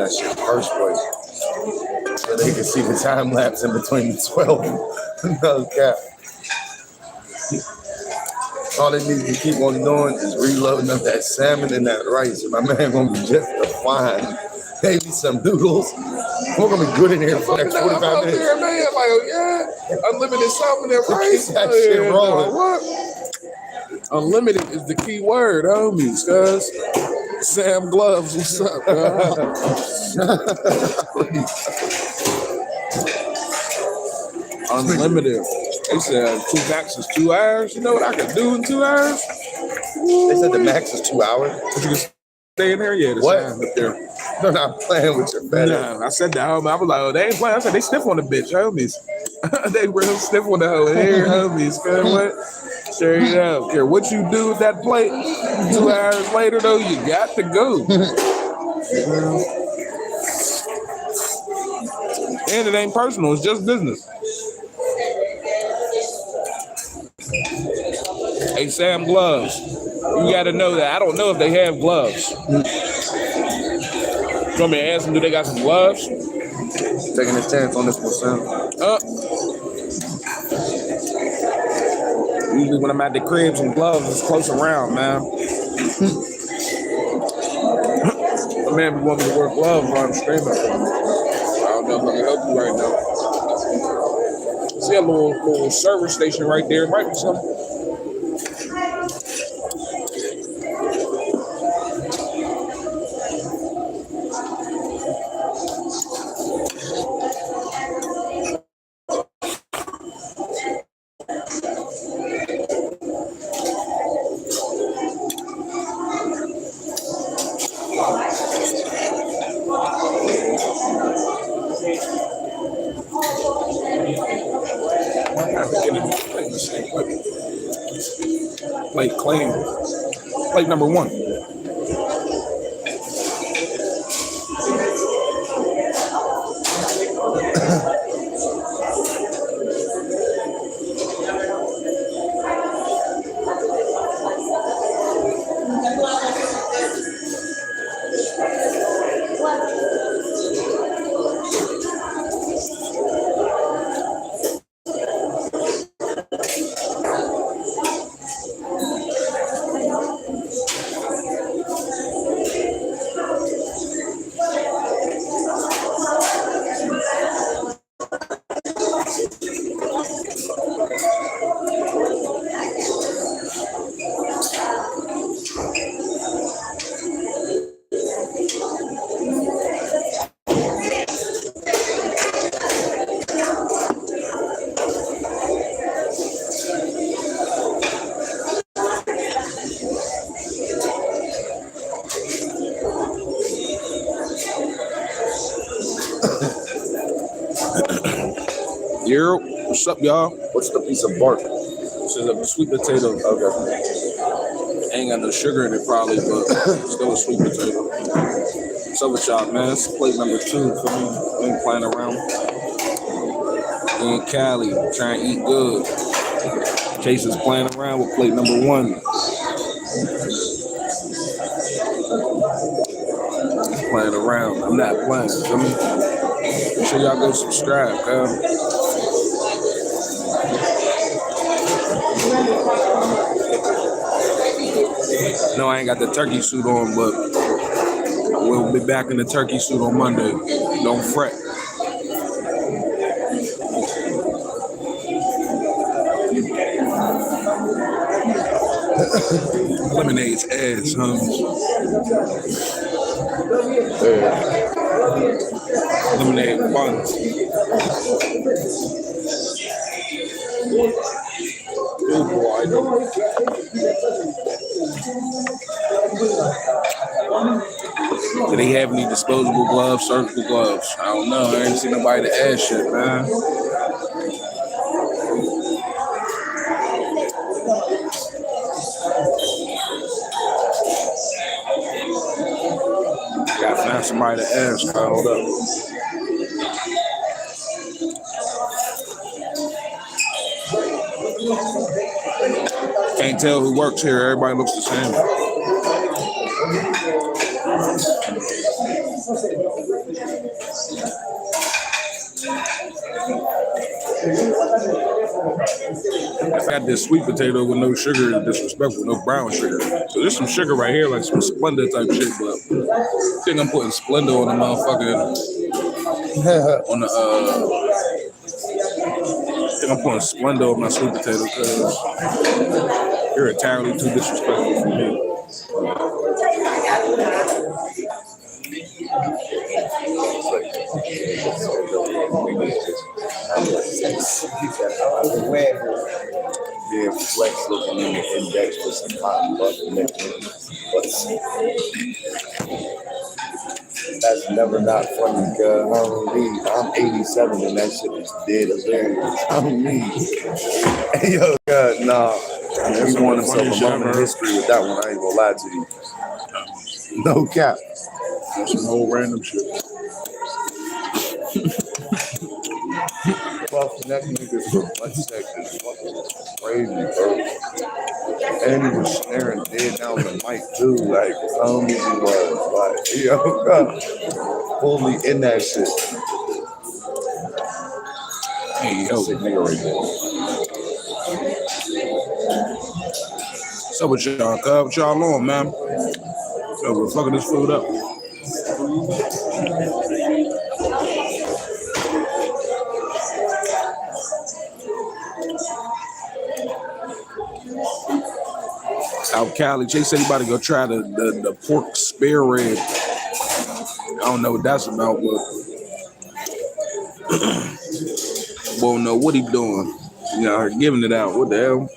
that shit in the first place. So they can see the time lapse in between the 12. No cap. All they need to keep on doing is reloading up that salmon and that rice. My man gonna be just fine. Maybe some noodles. We're gonna be good in here for the next 45 minutes. There, man. Like, yeah, unlimited salmon and rice. Keep that shit rolling. What? Unlimited is the key word, homies, cuz. Sam Gloves, what's up, Unlimited. They said 2 max is 2 hours. You know what I can do in 2 hours? They said the max is 2 hours. But you can stay in there? Yeah, the What? sound up there. They're not playing with your fat ass. Nah, I said that, homie. I was like, oh, they ain't playing. I said, they sniff on the bitch, homies. They real sniff on the hoe here, homies. Cuz what? Straight up. Care what you do with that plate. 2 hours later, though, you got to go. And it ain't personal. It's just business. Hey, Sam Gloves. You got to know that. I don't know if they have gloves. You want me to ask them, do they got some gloves? Taking a chance on this one, Sam. Usually when I'm at the crib, some gloves is close around, man. My man be wanting me to wear gloves while I'm streaming. I don't know if I can help you right now. See a little service station right there. Might be something. Plate clean. Plate number 1. Yo, what's up, y'all? What's the piece of bark? This is a sweet potato. Okay. Ain't got no sugar in it probably, but still a sweet potato. What's up with y'all, man? It's plate number 2 for me. We ain't playing around. In Cali, trying to eat good. Chase is playing around with plate number 1. He's playing around. I'm not playing. Feel me? Make sure y'all go subscribe, No, I ain't got the turkey suit on, but we'll be back in the turkey suit on Monday. Don't fret. Lemonade's ass, homies. Lemonade buns. Good boy. Do they have any disposable gloves, surgical gloves? I don't know. I ain't seen nobody to ask shit, man. Gotta find somebody to ask. Hold up. Can't tell who works here. Everybody looks the same. If I had this sweet potato with no sugar, it's disrespectful, no brown sugar. So there's some sugar right here, like some Splenda type shit, but I think I'm putting Splenda on the motherfucking, on the, I think I'm putting Splenda on my sweet potato because you're entirely too disrespectful for me. Yeah, Flex looking in the index for some cotton butter That's never not funny, cuz I'm 87 and that shit is dead hilarious. Hey, yo, God, nah. He won himself a moment in history with that one. I ain't gonna lie to you. No cap. Some whole random shit. Well, that nigga's butt sex is fucking crazy, bro. And he was snaring dead down the mic too, like he was like, yo, God, fully in that shit. Hey, yo. Sick nigga right there. What's up with y'all, cuz? What y'all on, man? So we're fucking this food up. South Cali. Jay said he about to go try the pork spare rib. I don't know what that's about, but won't know what he doing. You know, giving it out. What the hell?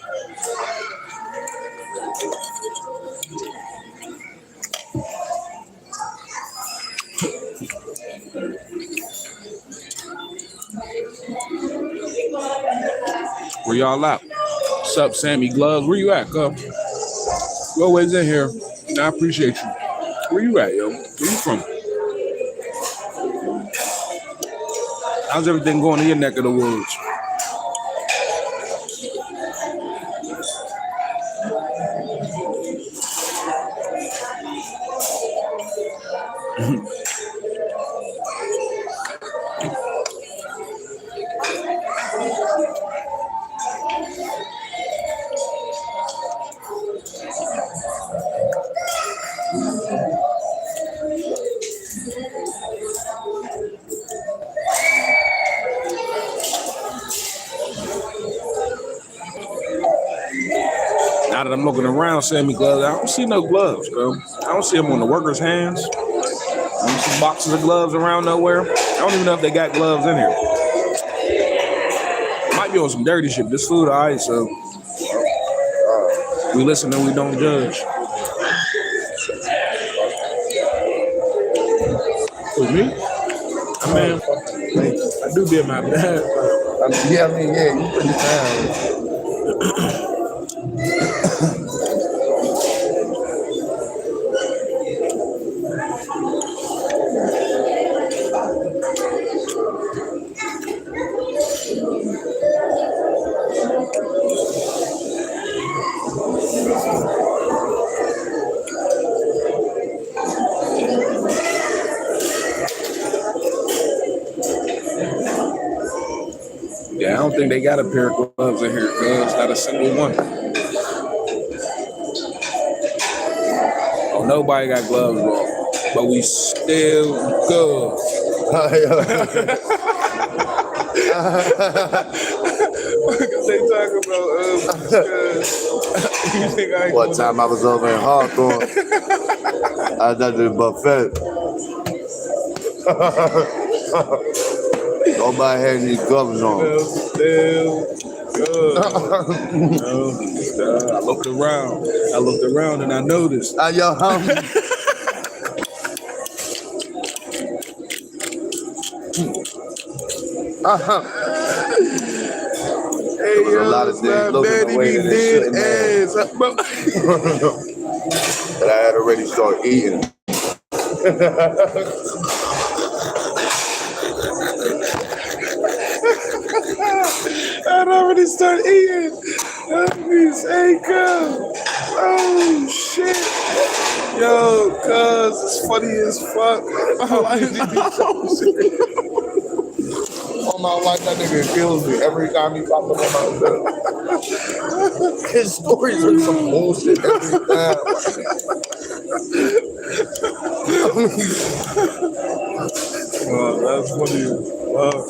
Where y'all at? What's up, Sammy Gloves? Where you at, cuz? You always in here. I appreciate you. Where you at, yo? Where you from? How's everything going in your neck of the woods? Now that I'm looking around, Sammy Gloves, I don't see no gloves, bro. I don't see them on the workers' hands. I don't see boxes of gloves around nowhere. I don't even know if they got gloves in here. Might be on some dirty shit. This food, all right, so we listen and we don't judge. With me? I mean, I do be in my bag. Yeah, you pretty down. Yeah, I don't think they got a pair of gloves in here, cuz not a single one. Oh, nobody got gloves on, but we still good. They talk about you think I One time I was over in Hawthorne. I was at the buffet. Nobody had any gloves on. Still good. I looked around and I noticed. Yo, Hey, was a lot of things looking away that they shouldn't have. But I had already started eating. I'd already started eating. That means, hey, girl. Oh, shit. Yo, cuz it's funny as fuck. On my life, that nigga kills me every time he pops up on my His stories are some bullshit every time. That's funny as fuck.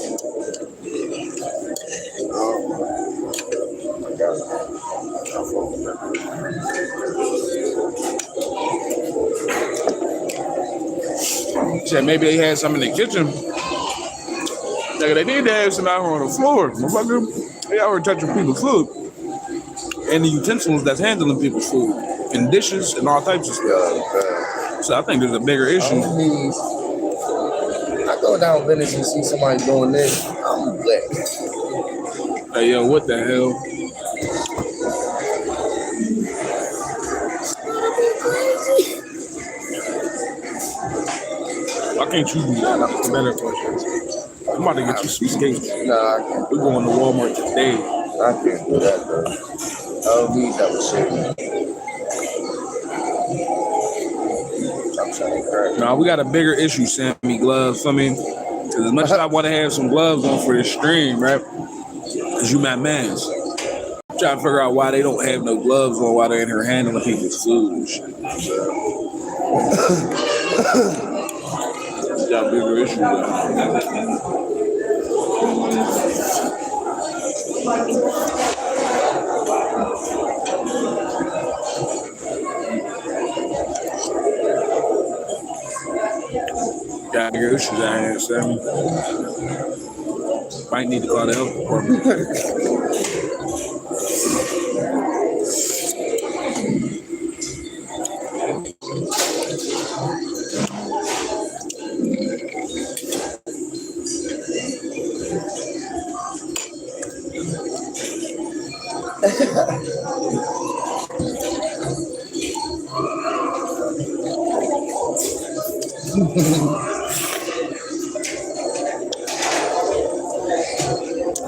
Said maybe they had some in the kitchen. Nigga, they need to have some out here on the floor. Motherfucker, they out here touching people's food. And the utensils that's handling people's food. And dishes and all types of stuff. So I think there's a bigger issue. I go down Venice and see somebody doing this, I'm lit. Hey, yo, what the hell? Why can't you do that? That's a better question. I'm about to get you some skates. Nah, I can't. We're going to Walmart today. I can't do that, bro. I don't need that with shit. I'm trying to crack. Nah, we got a bigger issue, Sammy Gloves. I mean, as much as I want to have some gloves on for this stream, right? Because you my mans. I'm trying to figure out why they don't have no gloves on while they're in here handling people's food and shit. Got bigger issues. Got bigger issues out here, Sammy. Might need to call the health department.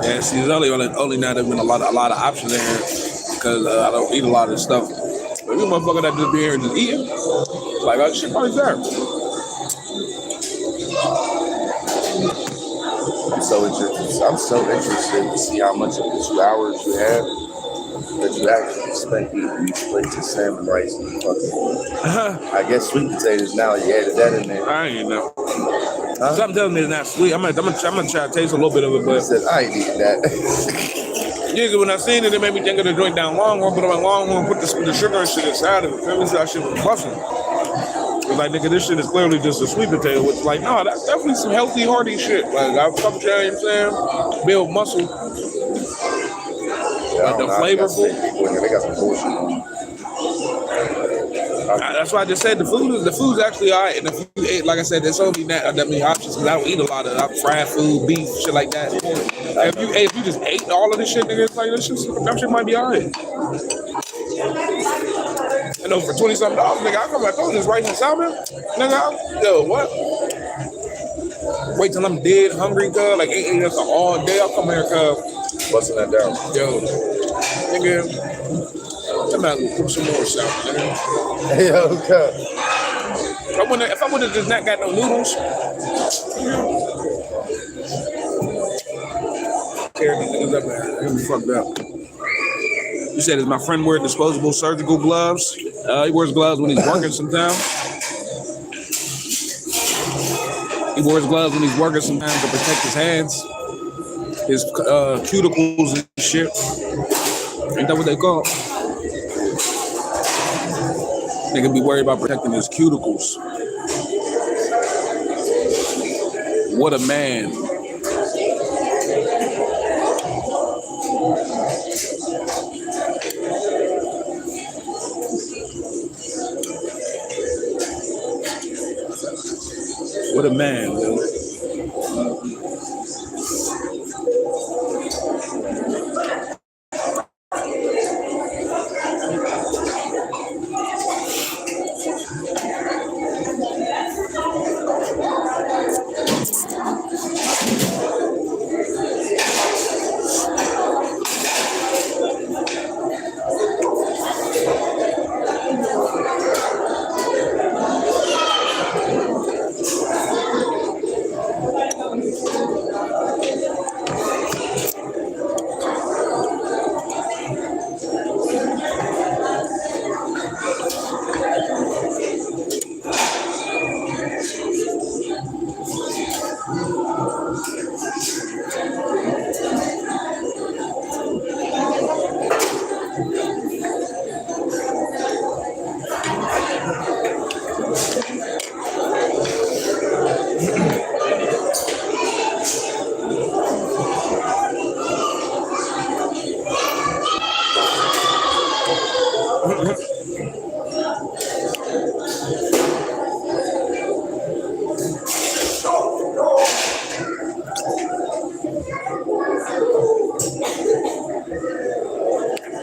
Yeah, see, there's only now there's been a lot of options in here because I don't eat a lot of this stuff. But you motherfucker that just be here and just eating, like that shit probably there. I'm so interested to see how much of the 2 hours you have that you actually spent eating these plates of salmon, rice, and fucking. I guess sweet potatoes now. You added that in there. I ain't know. Something tells me it's not sweet. I'm gonna try to taste a little bit of it, I but said I ain't eating that. yeah, when I seen it, it made me think of the joint down Longhorn, but on Longhorn, put the sugar and shit inside of it. Feel me? So that shit was busting. It's like, nigga, this shit is clearly just a sweet potato. It's like, no, that's definitely some healthy, hearty shit. Like, I'm fucking trying, you know what I'm saying? Build muscle. Yeah, Like the flavorful. They got some bullshit. That's why I just said the food's actually all right. And if you ate, like I said, there's only that many options because I don't eat a lot of fried food, beef, shit like that. If you just ate all of this shit, nigga, it's like that shit might be all right. I know for $20-something, nigga, I come back home just rice and salmon. Nigga, yo, what? Wait till I'm dead, hungry, cuz, like ate us all day. I'll come here, cuz. Busting that down. Yo, nigga, I'm about to cook some more salmon, nigga. Hey, okay. If I would have just not got no noodles, tear these niggas up, man. They be fucked up. You said, does my friend wear disposable surgical gloves? He wears gloves when he's working sometimes. He wears gloves when he's working sometimes to protect his hands, his cuticles and shit. Ain't that what they call it? Nigga be worried about protecting his cuticles. What a man. What a man, dude.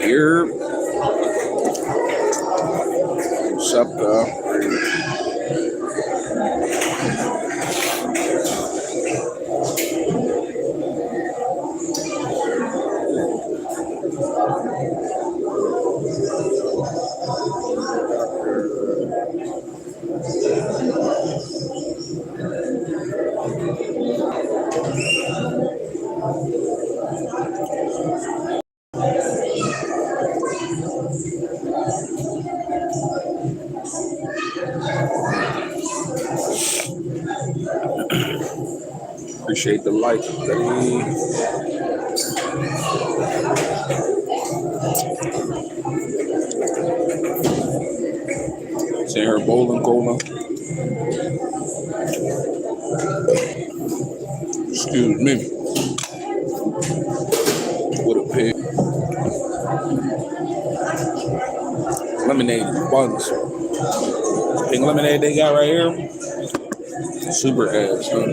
Here. What's up, though? Appreciate the like, buddy. Seen her bowling, Cola. Excuse me. What a pig. Lemonade buns. Pink lemonade they got right here. Super ass, huh?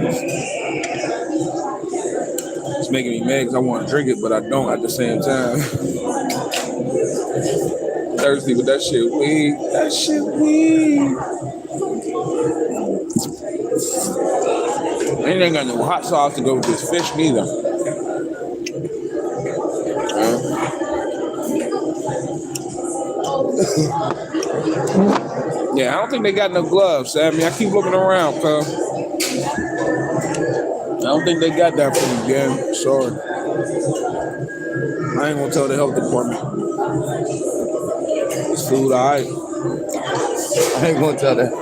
It's making me mad because I want to drink it, but I don't at the same time. Thirsty with that shit weed. That shit weed. Ain't got no hot sauce to go with this fish neither. Yeah, I don't think they got no gloves, Sammy. I keep looking around, cuz. I don't think they got that for you, again. Sorry. I ain't gonna tell the health department. This food, alright. I ain't gonna tell that.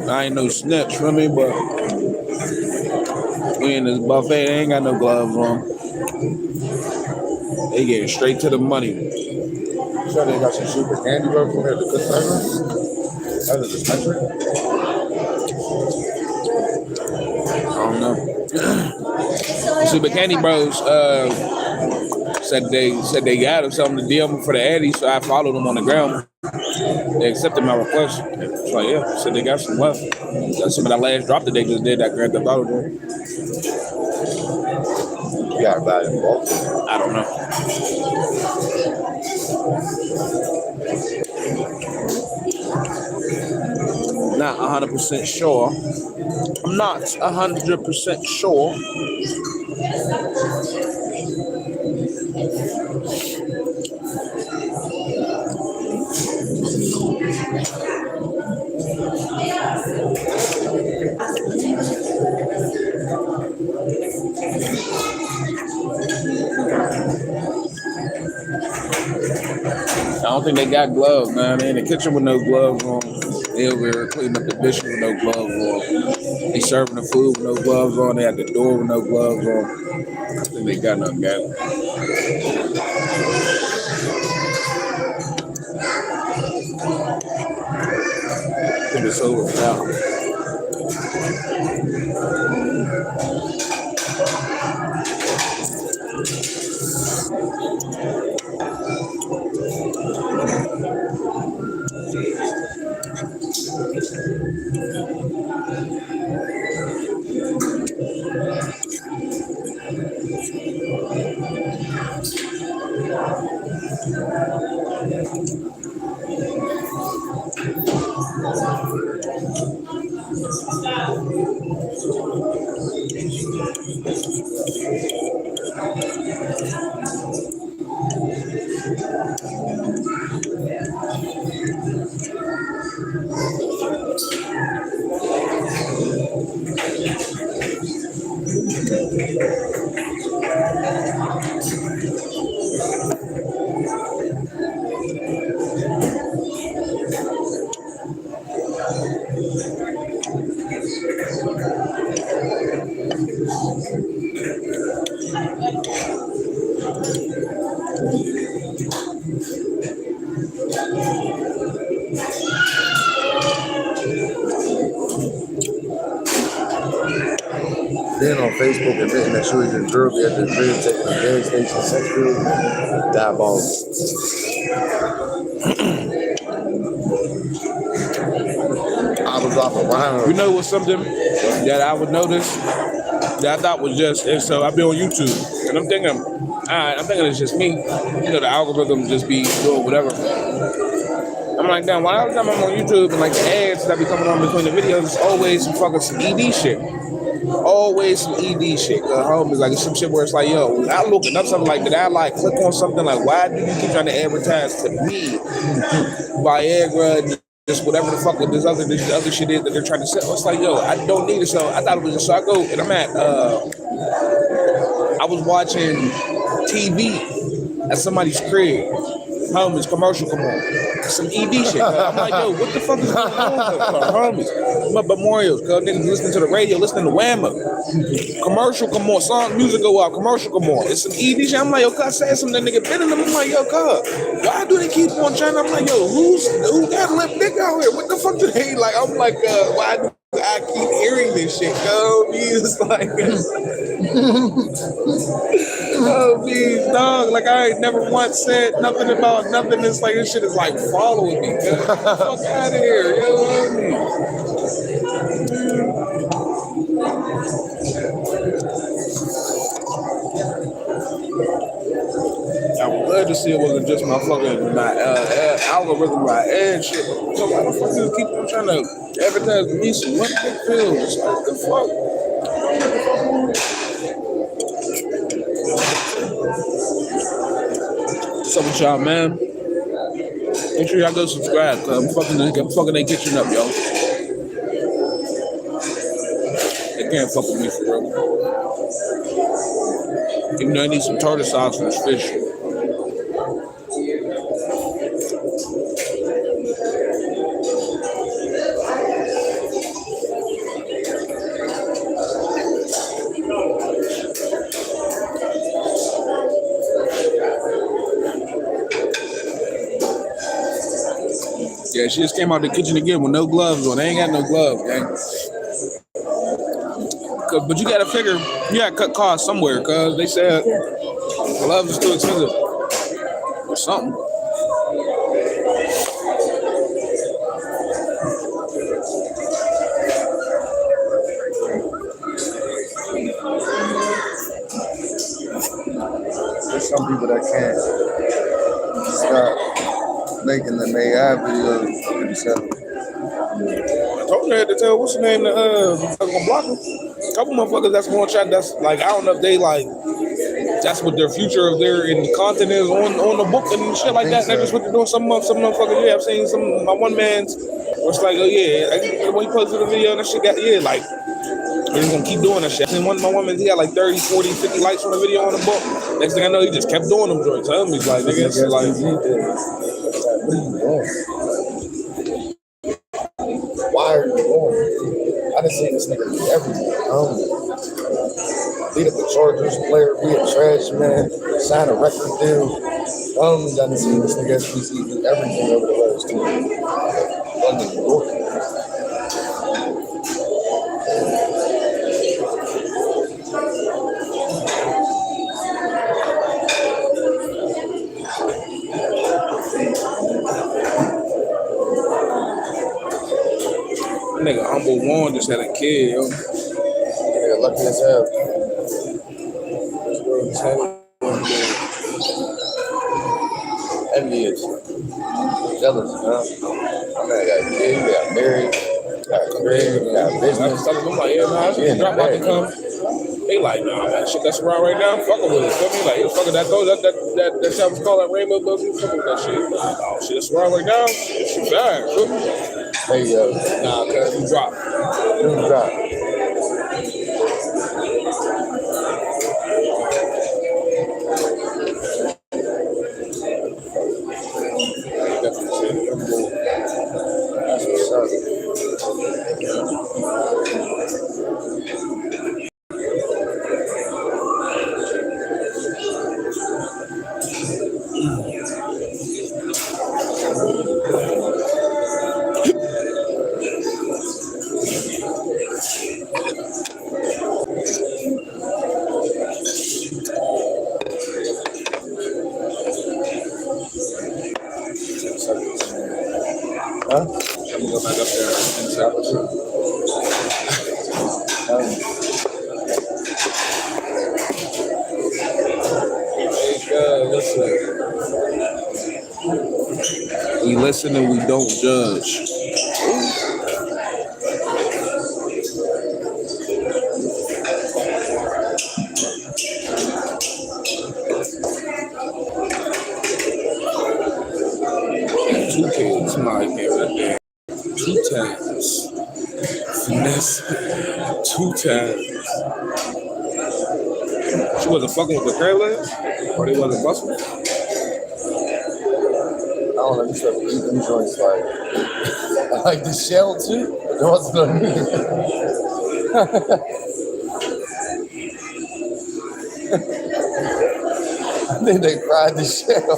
I ain't no snitch, feel me? But we in this buffet, they ain't got no gloves on. They getting straight to the money. Sure, they got some super candy bars from there. The good flavor. That's a dispensary. I don't know. Super Candy Bros said they got him something to DM for the Addy, so I followed them on the ground. They accepted my request. So yeah, said they got some left. That's some of that last drop that they just did that Grand Theft Auto game. You gotta buy it in bulk. I don't know. Not 100% sure. I'm not 100% sure. I don't think they got gloves, man. They in the kitchen with no gloves on. They over here cleaning up the dishes with no gloves on. They serving the food with no gloves on. They at the door with no gloves on. I don't think they got nothing, man. I think it's over now. Then on Facebook admitting that she was your girl be at the crib taking a gas station sex girl. Diabolical. I was off around. You know what's something that I would notice that I thought was just, and so I've been on YouTube and I'm thinking it's just me. You know, the algorithm just be doing whatever. I'm like, damn, why every time I'm on YouTube and like the ads that be coming on between the videos, it's always some fucking some ED shit. Always some ED shit. Home is like some shit where it's like, yo, I looking up something like that. I like click on something like, why do you keep trying to advertise to me Viagra? Just whatever the fuck this other shit is that they're trying to sell. It's like, yo, I don't need it. So I thought it was just so I go and I'm at I was watching TV at somebody's crib. Homies, commercial come on. Some ED shit. I'm like, yo, what the fuck is going on? Homies. My memorials, cuz niggas listening to the radio, listening to Whammo. Commercial come on, song, music go out, commercial come on. It's some ED shit. I'm like, yo, cuz said something that nigga been in them. I'm like, yo, cuz, why do they keep on trying? I'm like, yo, who got lip dick out here? What the fuck do they like? I'm like, why do I keep hearing this shit, yo? He's like, oh, please, dog. Like, I ain't never once said nothing about nothing. It's like, this shit is like following me. Get the fuck out of here. You know what I mean? I would love to see it wasn't just my fucking algorithm, my ad shit. So why the fuck do you keep on trying to advertise me some one big pills? Like, the fuck? What's up with y'all, man? Make sure y'all go subscribe, cause I'm fucking ain't catching up, yo. They can't fuck with me for real. Even though I need some tartar sauce for this fish. Yeah, she just came out the kitchen again with no gloves on. They ain't got no gloves, gang. But you gotta figure, you gotta cut costs somewhere, cause they said gloves is too expensive or something. There's some people that can't stop making the AI videos for themselves. I told her to tell what's the name to gonna block them. A couple motherfuckers that's gonna try. That's like, I don't know if they like. That's what their future of their in content is on the book and shit like that. That's just what they're doing. Some motherfuckers. Yeah, I've seen some. My one man's was like, oh yeah, when he posted the video and that shit got like. They're just gonna keep doing that shit. And one of my women, he got like 30, 40, 50 likes on the video on the book. Next thing I know, he just kept doing them joints. He's like, nigga, it's like, what are you doing? Why are you doing? I done seen this nigga do everything. Beat up the Chargers player, be a trash man, sign a record deal. Done seen this nigga SPC do everything over the last 2 years. nigga Humble One just had a kid, yo. Yeah, lucky as hell. This girl just had one kid. Envious. Jealous, huh? My man got a kid, got married, got a career, got a business. I'm like, yeah, nah, I just drop out to come. They like, nah, man, shit, that's around right now. Fucking with it. Feel me? Like, yo, fucking that shit was called that Rainbow Buzz. You fucking with that shit. Oh, shit, that's around right now. Shit, fire. Hey, yo. Nah, cuz you drop. You drop. That's what's up. What's up? We listen and we don't judge. 2 kids, my name, 2 times. Finesse 2 times. She wasn't fucking with the crab legs? Or they wasn't busting? I don't know. You said eat them joints like the shell too. There wasn't no meat. I think they fried the shell.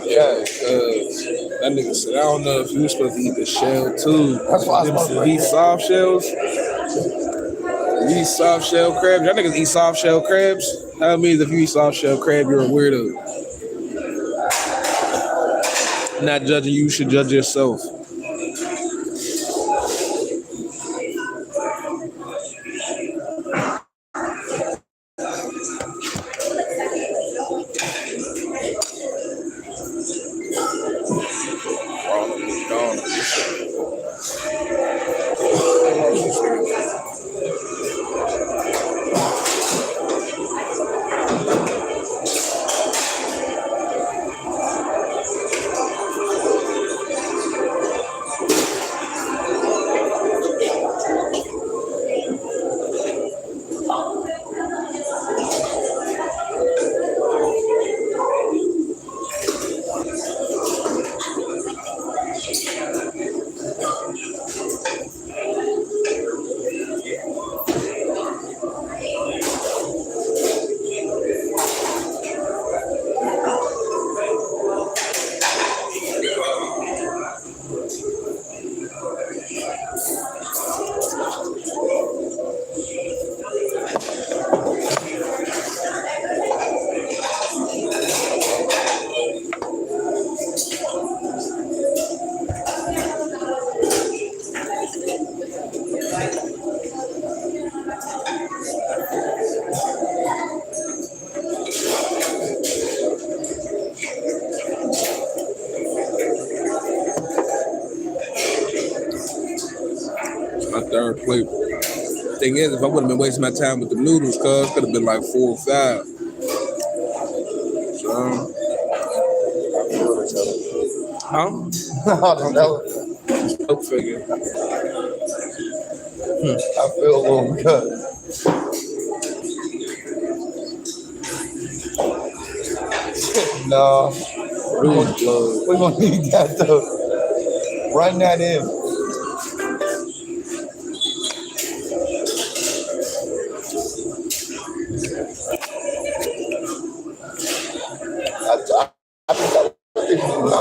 Yeah, that nigga said, I don't know if you were supposed to eat the shell too. That's why I was These soft shells. These soft shell crabs. Y'all niggas eat soft shell crabs? That means if you eat soft shell crab, you're a weirdo. Not judging you, should judge yourself. My third plate. Thing is, if I wouldn't have been wasting my time with the noodles, cuz could have been like 4 or 5. So, huh? I don't know. Go figure. I feel a little good. No, we're gonna need that though. Run that in. I think that was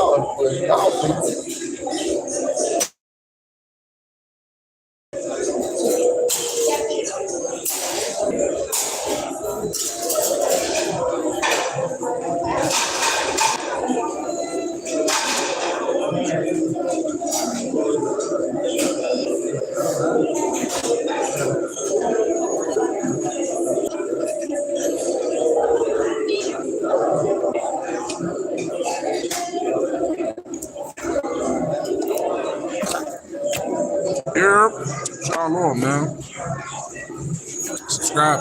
Yep. Shalom, man. Subscribe.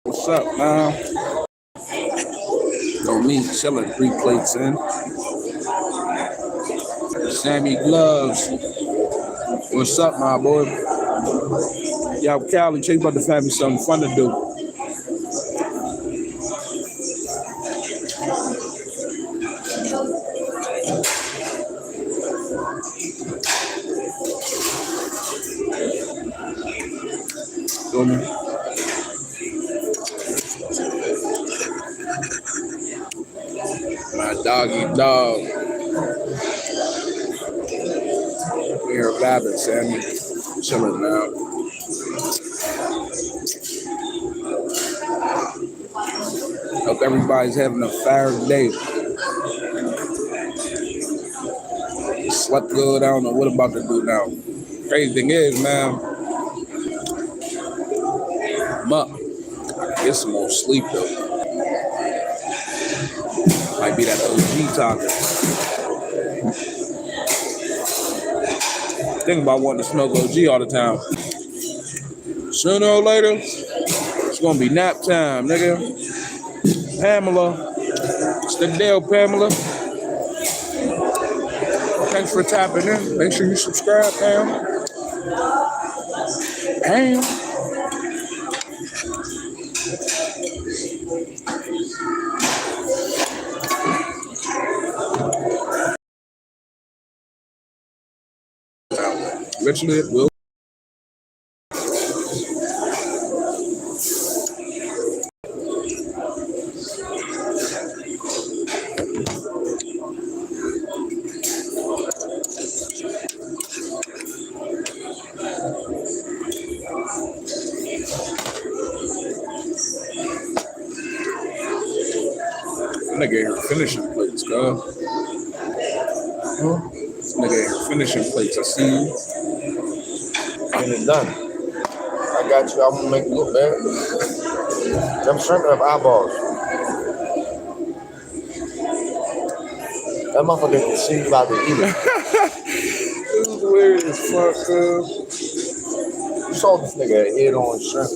What's up, man? Oh, me chilling 3 plates in. Sammy Gloves. What's up, my boy? Yo, Cali, check about to find me something fun to do. Feel me? My doggy dog. We here vibing, Sammy. Chilling now. Hope everybody's having a fire day. Slept good. I don't know what I'm about to do now. Crazy thing is, man, I'm up. Get some more sleep though. Might be that OG talking. Think about wanting to smoke OG all the time. Sooner or later, it's gonna be nap time, nigga. Pamela, it's the deal, Pamela. Thanks for tapping in. Make sure you subscribe, Pam. Pam. Eventually it will. Nigga here finishing plates, girl. Nigga here finishing plates. I see you. And it's done. I got you. I'm gonna make it look bad. Them shrimp have eyeballs. That motherfucker can see you about to eat it. This is weird as fuck, girl. You saw this nigga head on shrimp.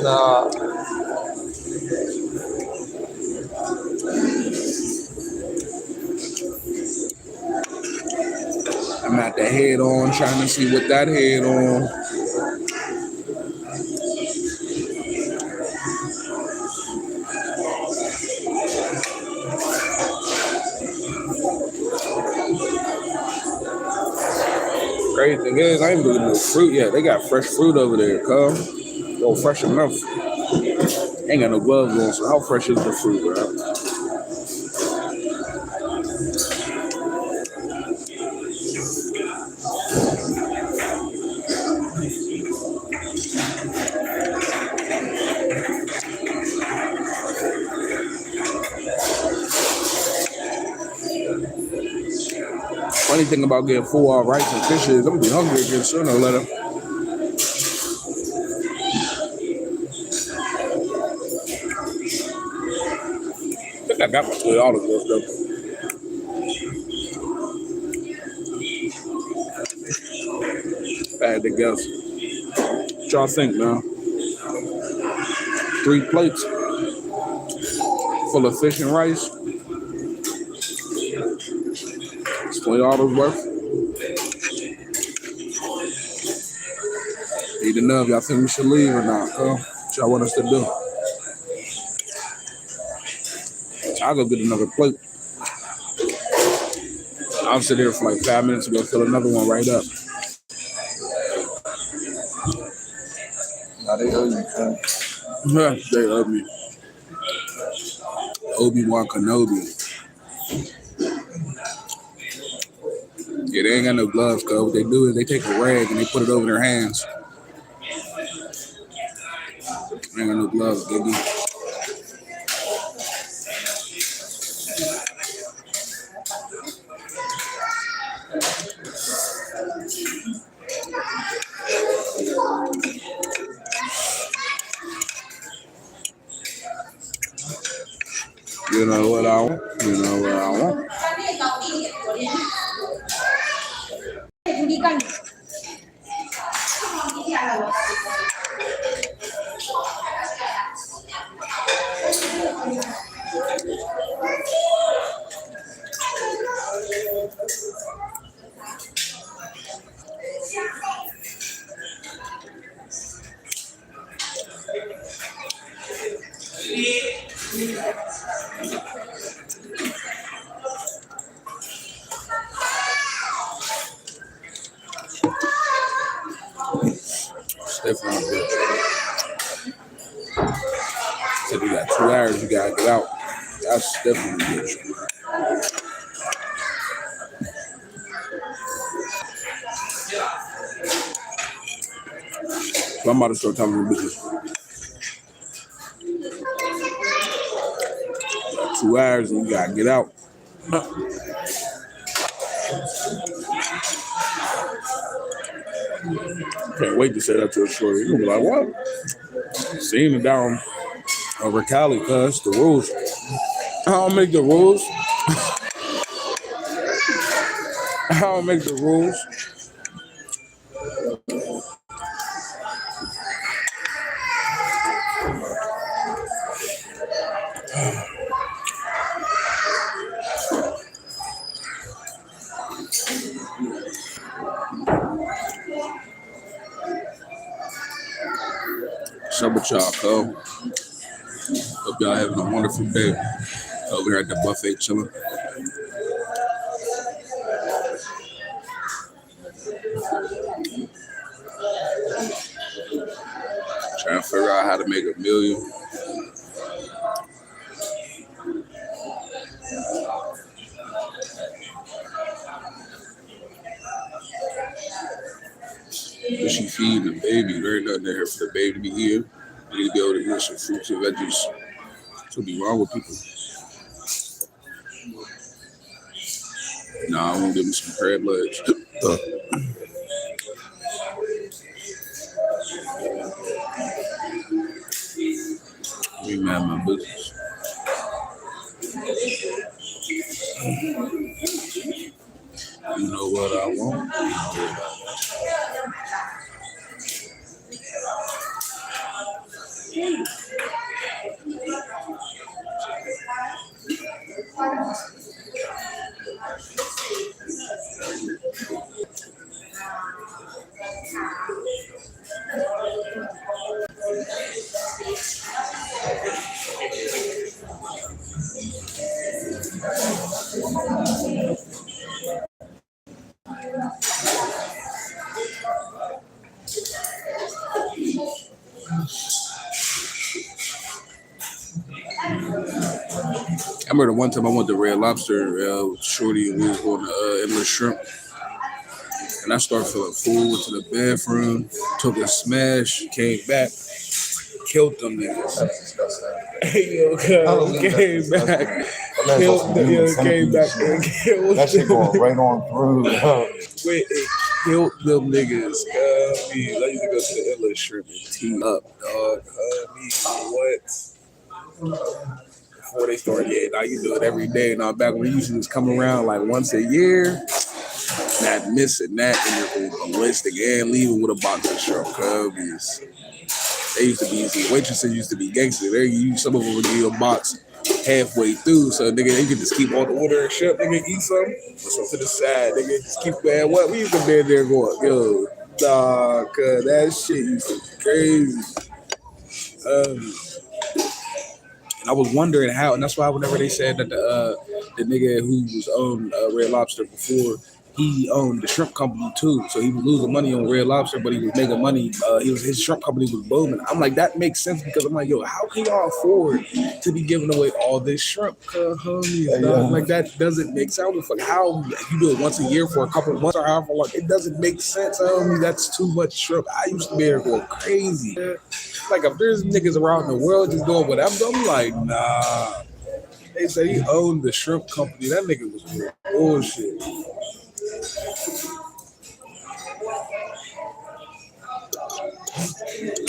Nah. I'm at the head on, trying to see what that head on. Crazy thing is, I ain't doing no fruit yet. They got fresh fruit over there, cuz. Yo, fresh enough. Ain't got no gloves on, so how fresh is the fruit, bro? Funny thing about getting full off rice and fish is I'm gonna be hungry again sooner or later. I think I got my $20 worth though. I had to guess. What y'all think, man? 3 plates full of fish and rice. It's $20 worth. Eat enough. Y'all think we should leave or not? Huh? What y'all want us to do? I'll go get another plate. I'll sit here for like 5 minutes and go fill another one right up. Nah, they owe you, man. They owe me. Obi-Wan Kenobi. Yeah, they ain't got no gloves, cuz what they do is they take a rag and they put it over their hands. They ain't got no gloves, baby. You know what I want? You know what I want? stiff on the bitch. Said you got 2 hours, you gotta get out. That's stiff on the bitch. So I'm about to start telling the bitches. You got 2 hours and you gotta get out. Can't wait to say that to a shorty. You're gonna be like, what? Seeing it down over Cali, cuz the rules. I don't make the rules. I don't make the rules. What's up with y'all, cuz? Hope y'all having a wonderful day. Over here at the buffet chilling. Trying to figure out how to make $1 million. But she feeding the baby. There ain't nothing there for the baby to be eating. You need to be able to eat some fruits and veggies. What's be wrong with people? Nah, I'm gonna give me some crab legs. Me mad my business. You know what I want? I remember the one time I went to Red Lobster, shorty, and we was going to Endless Shrimp. And I started feeling full, went to the bathroom, took a smash, came back, killed them niggas. That's disgusting. Hey, yo, came back, killed them, came back and killed that shit going right on through. Wait, it killed them niggas. I used to go to the Endless Shrimp and tee up, dog. What? Before they started, yeah, now you do it every day. Now back when we used to just come around like once a year, not missing that, and they're ballistic and leaving with a box of shrimp cubbies. They used to be easy. Waitresses used to be gangster. Some of them would give you a box halfway through, so nigga, you could just keep all the order and shit. Nigga, eat some, put some to the side. Nigga, just keep man. What we used to be there going, yo, dog, cause that shit used to be crazy. And I was wondering how, and that's why whenever they said that the nigga who was on Red Lobster before, he owned the shrimp company too. So he was losing money on Red Lobster, but he was making money. His shrimp company was booming. I'm like, that makes sense because I'm like, yo, how can y'all afford to be giving away all this shrimp, homies? Yeah. Like that doesn't make sense. Like how you do it once a year for a couple of months or however long, it doesn't make sense, homie. That's too much shrimp. I used to be there going crazy. Like if there's niggas around the world just doing what I'm doing, I'm like, nah. They said he owned the shrimp company. That nigga was real bullshit.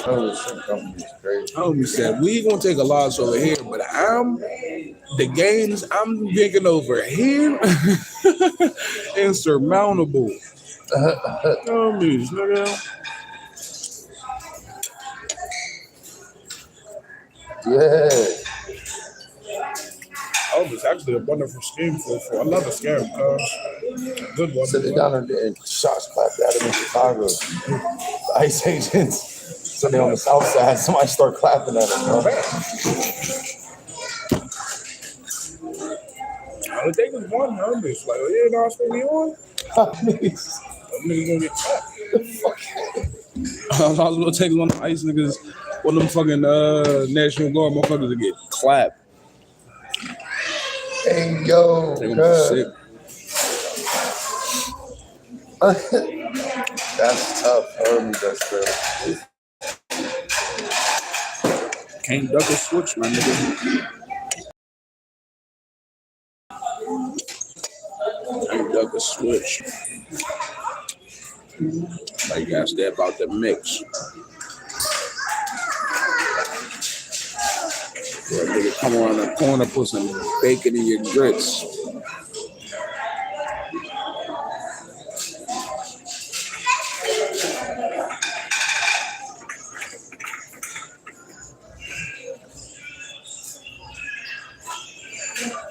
Oh, the shrimp company is crazy. Homie said, we gonna take a loss over here, but the games I'm thinking over here, insurmountable. Homies, nigga. Yeah. Oh, it's actually a wonderful scheme for I love the scam, cuz. Good one. So they down there and shots clapped at him in Chicago. The ICE agents. So they on the south side, somebody start clapping at him, bro. I think it's one, homie. It's like, oh, yeah, no, it's gonna be on. That nigga gonna get clapped. I was gonna take one of them ice niggas, one of them fucking National Guard motherfuckers to get clapped. Hey, yo, They gonna be sick. That's tough. That's tough. Can't duck a switch, my nigga. Can't duck a switch. Like you gotta step out the mix. Or a nigga come around the corner, put some bacon in your grits.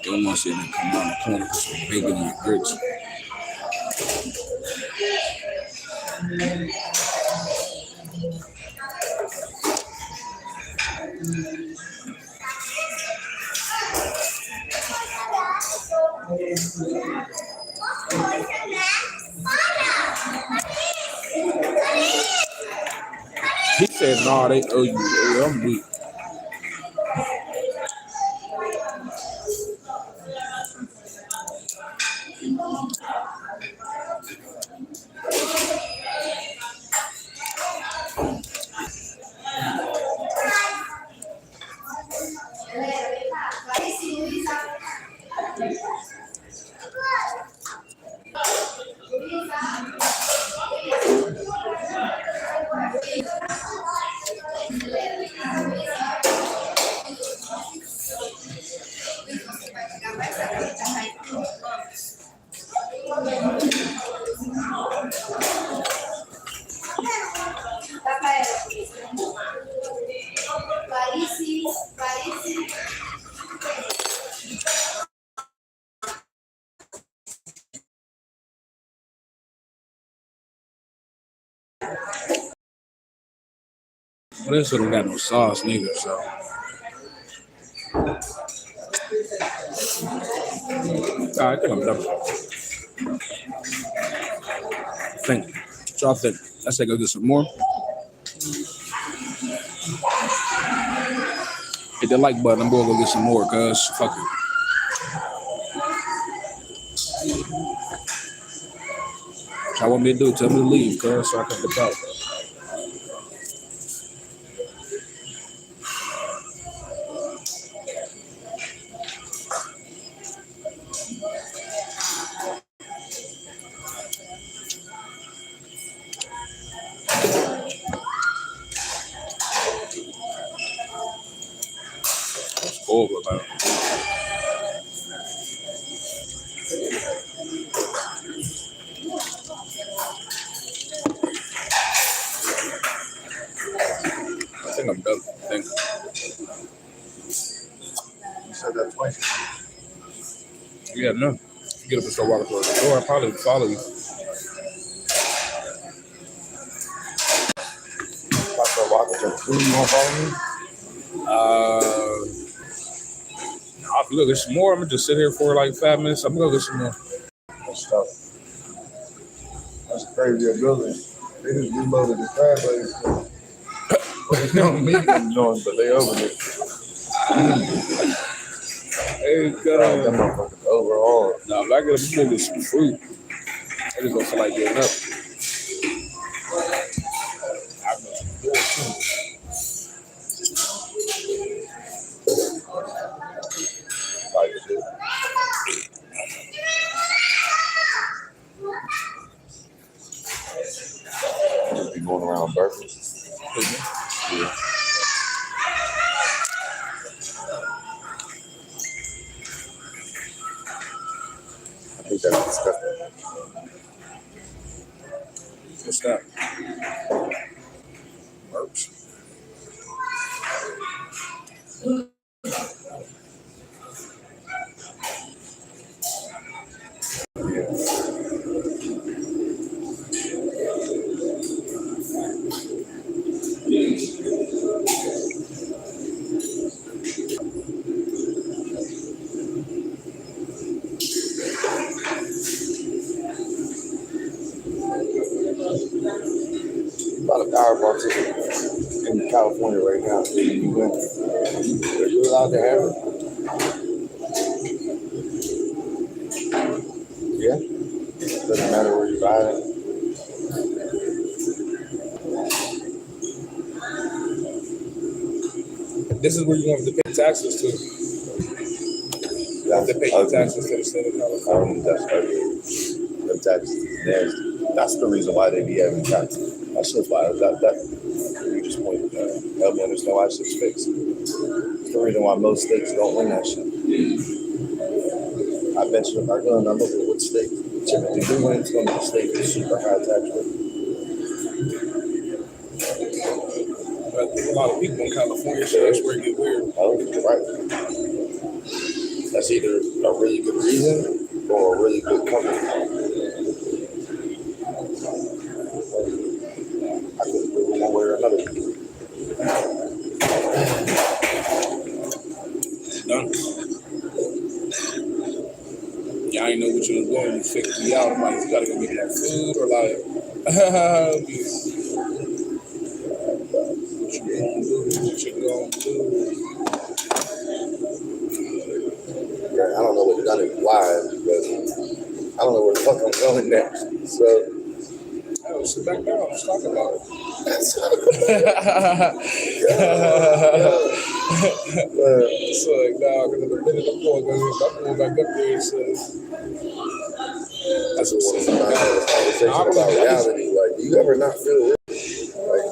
You don't want to see them come around the corner, put some bacon in your grits. He said, "Nah, they owe you." Hey, I'm weak. But this one don't got no sauce neither, so. I think I'm done. Think. What y'all think? Let's go get some more. Hit the like button. I'm gonna go get some more, cuz. Fuck it. What y'all want me to do? Tell me to leave, cuz, so I can get out. It's over, man. I think I'm done. I think. You said that twice. Yeah, no. Get up and start walking towards the door. I'll probably follow you. If I start walking to the food, you won't follow me? I'll go get some more. I'm gonna just sit here for like 5 minutes. I'm gonna go get some more. That's tough. That's a crazy ability. They just reloaded the crab legs. They don't meet them joints, but they over there. Hey, That motherfucker's overall. nah, if I get up, I'm gonna get some fruit. I just don't feel like getting up. I know some good too. Like shit. Just be going around burgers. Yeah. I think that's disgusting. What's that? Burps. About a Powerball ticket in California right now. You win. Are you allowed to have it? Yeah. Doesn't matter where you buy it. This is where you want to pay taxes to. You have to pay your taxes to the state of California. That's ugly. Them taxes is nasty. That's the reason why they be having taxes. That shit's why that you just pointed that. Help me understand why shit's fixed. It's the reason why most states don't win that shit. I bet you if I go and I look at what state typically do win, it's going to be a state with super high tax rate. But a lot of people in California, so that's where it get weird. Oh, you're right. That's either a really good reason or a really good company. I could go one way or another. Done. Yeah, I ain't know what you was doing. You figured me out. I'm like, you gotta go get that food or like, what you gonna do? What you gonna do? Yeah, I don't know what done it live, but I don't know where the fuck I'm going next. So, Oh, sit back down. Let's talk about it. So, like, nah, because in a minute I'm going back up there. So, that's what one of the conversation about reality. Like, do you ever not feel real? Like,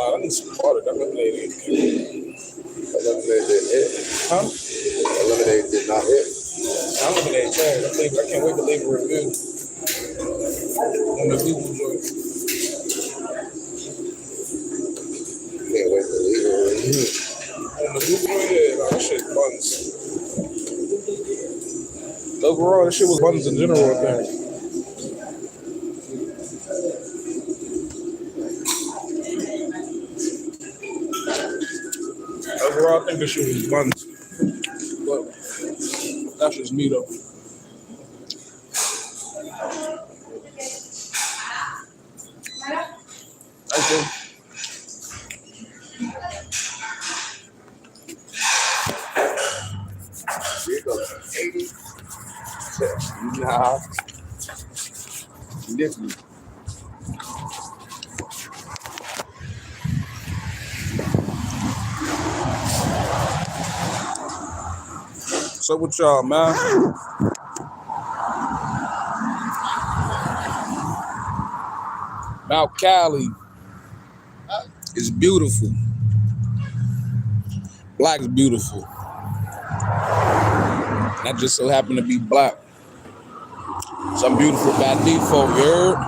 I need some water. That lemonade ain't good. that lemonade didn't hit. Huh? That lemonade did not hit. That lemonade trash. I can't wait to leave a review on the Google joint. Can't wait to leave it. On the Google joint, yeah, nah, that shit buns. Overall, that shit was buns in general, I think. Overall, I think this shit was buns. But that's just me, though. Thank you. Here goes 80. Nah. Different. What's up with y'all, man? Mount Cali is beautiful. Black is beautiful. And I just so happen to be black. So I'm beautiful by default, you heard?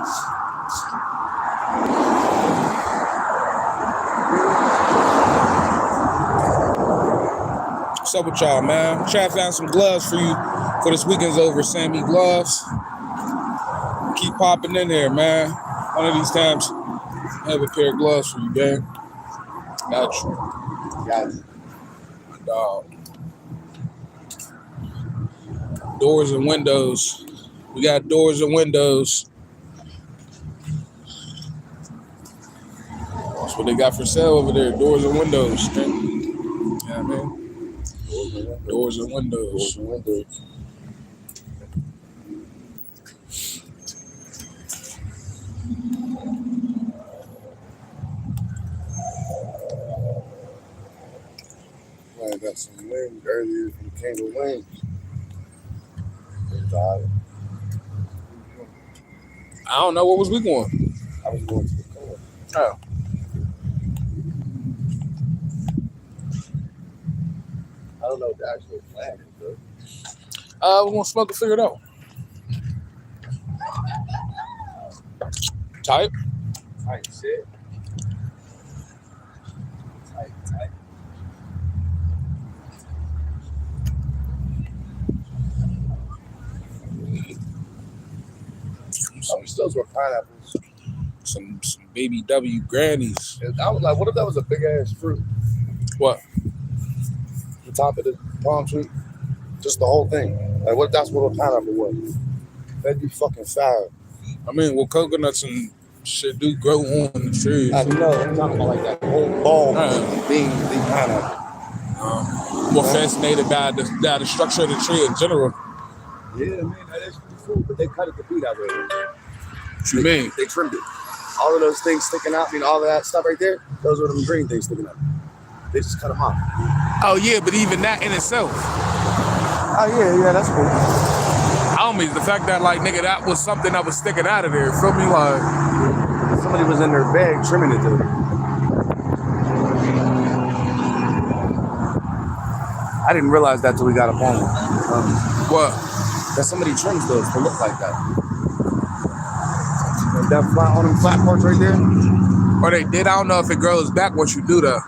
What's up with y'all, man? Try to find some gloves for you for this weekend's over. Sammy Gloves. Keep popping in there, man. One of these times, I have a pair of gloves for you, man. Got you. Got you. Dog. Doors and windows. We got doors and windows. That's what they got for sale over there. Doors and windows. Man. Yeah, man. Doors and windows. Doors and windows. I got some wings earlier from Kangle Wings. I don't know. What was we going? I was going to the car. Oh. I don't know what the actual plan is, though. We're going to smoke and figure it out. Type. Tight shit. Tight. Some stills were pineapples. Some baby W grannies. And I was like, what if that was a big ass fruit? What? The top of the palm tree? Just the whole thing. Like, what if that's what a pineapple was? That'd be fucking foul. I mean, well, coconuts and Shit do grow on the trees. I know. I'm talking about like that whole ball being the kind of More fascinated by the structure of the tree in general. Yeah, man, that is pretty cool. But they cut it to be that way. What you mean? They trimmed it. All of those things sticking out, all of that stuff right there, those are them green things sticking out. They just cut them off. Oh yeah, but even that in itself. Oh yeah, that's cool. I mean the fact that like nigga that was something that was sticking out of there. Feel me? Like somebody was in their bag trimming it though. I didn't realize that till we got up on what? That somebody trims those to look like that. That flat on them flat parts right there. Or they did. I don't know if it grows back once you do that.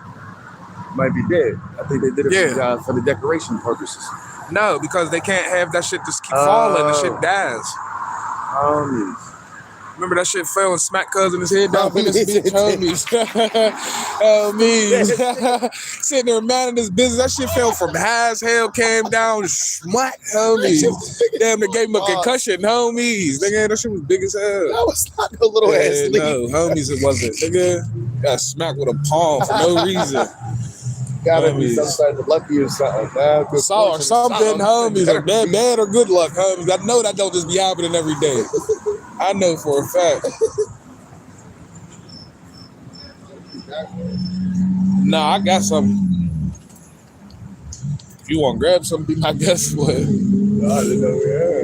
Might be dead. I think they did it for the decoration purposes. No, because they can't have that shit just keep falling. The shit dies. Remember that shit fell and smacked cuz in his head down in his bitch, homies. Homies. Sitting there minding his business. That shit fell from high as hell, came down, smack, homies. Damn, they gave him a concussion, homies. Nigga, that shit was big as hell. That was not no little ass leak. No, homies, it wasn't. Nigga, got smacked with a palm for no reason. Gotta be some type of lucky or something, man. Or something, homies. Or bad or good luck, homies. I know that don't just be happening every day. I know for a fact. Nah, I got something. If you want to grab something, be my guest. What? I didn't know we had.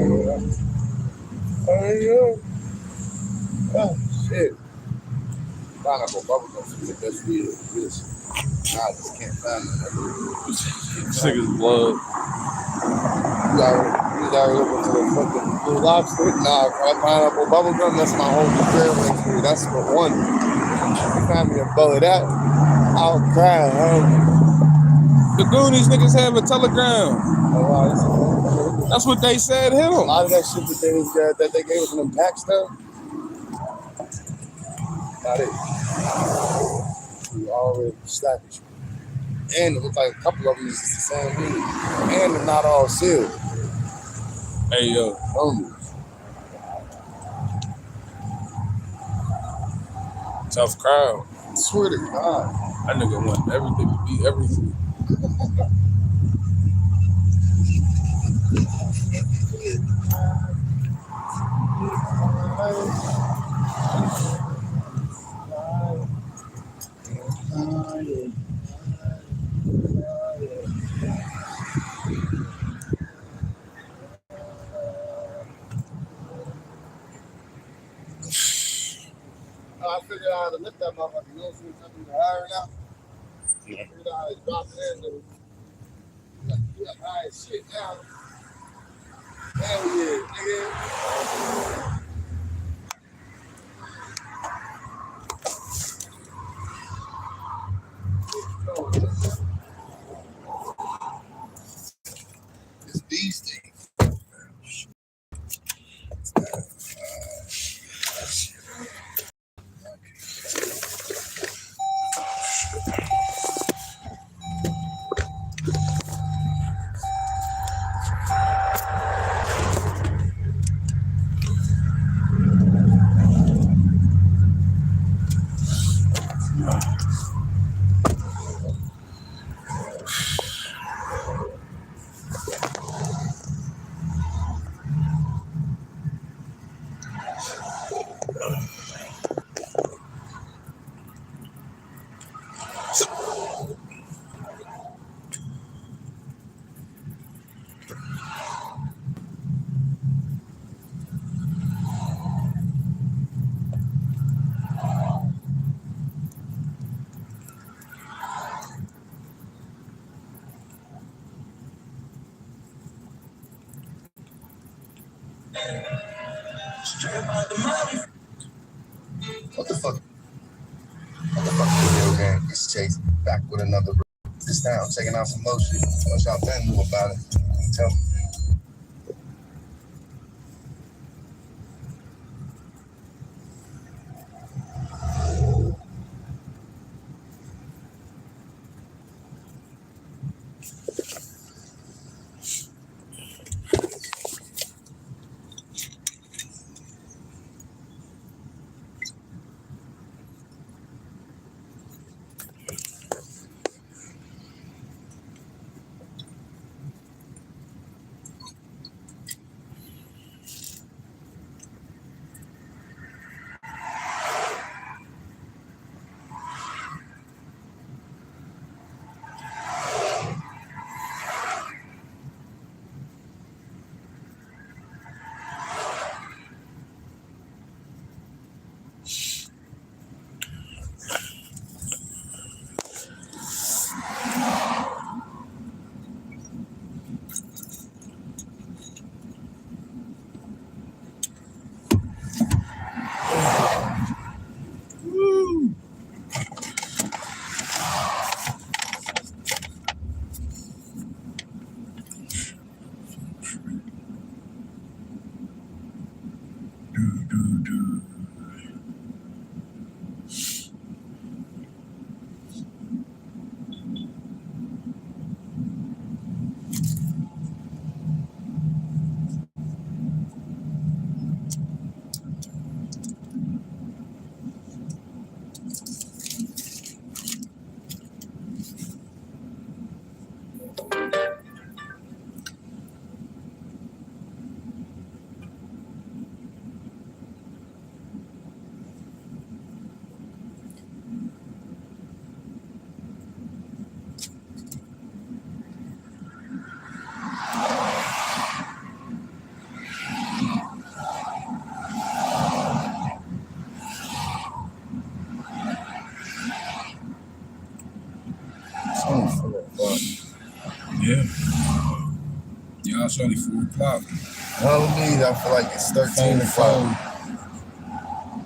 Oh, shit. Pineapple bubblegum is the best weed of this. Nah, I just can't find it. This nigga's blood. You already open to the fucking Blue Lobster? Nah, pineapple bubblegum, that's my whole experience. That's for one. If you find me a bowl of that, I'll cry, The Goonies niggas have a telegram. Oh, wow, that's what they said, him. A lot of that shit that they gave us in them packs, though. Not it. We already established. And it looks like a couple of them is the same thing. And they're not all sealed. Hey, yo. Tough crowd. I swear to God. That nigga want everything to be everything. I figured out how to lift that motherfucker. You know, something to iron out. I figured out how to drop it in. You got high as shit now. Hell yeah, nigga. It's these things. What the fuck? What the fuck video game? It's Chase back with another this town, checking out some more shit. What y'all been knew about it? Tell me. It's only 4 o'clock. Yeah. Yeah, it's only 4 o'clock. No need. I feel like it's 13 o'clock.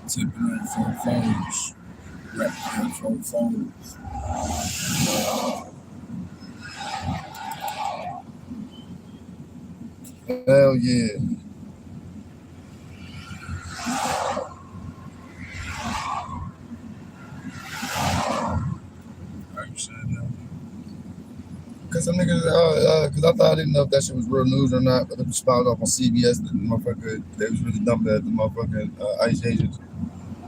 Tipping on 4 phones. Rapping on 4 phones. Hell yeah. Cause some niggas, cause I thought I didn't know if that shit was real news or not, but it was spouted off on CBS. The motherfucker, they was really dumping at the motherfucking ICE agents.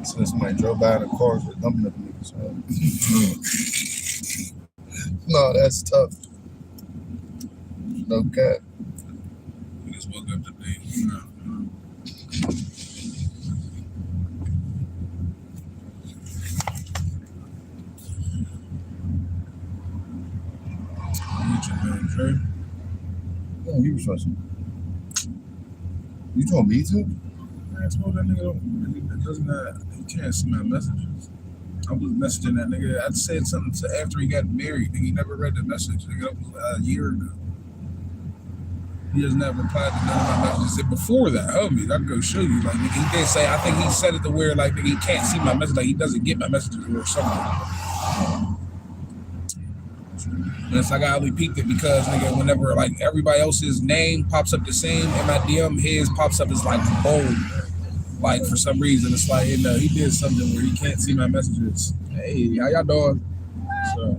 So somebody drove by in a car, so dumping at the niggas. No, that's tough. No cap. We just woke up today. Oh, you was trusting. You told me to? I told that nigga he can't see my messages. I was messaging that nigga. I said something to after he got married. Nigga, he never read the message. Nigga, that was a year ago. He has not replied to none of my messages. And before that, homie, I can go show you. Like, nigga, he did say, I think he said it to where, like, nigga, he can't see my message. Like, he doesn't get my messages or something. And it's like I only peeked it because, nigga, whenever, like, everybody else's name pops up the same in my DM, his pops up as, like, bold. Like, for some reason, it's like, you know, he did something where he can't see my messages. Hey, how y'all doing? So.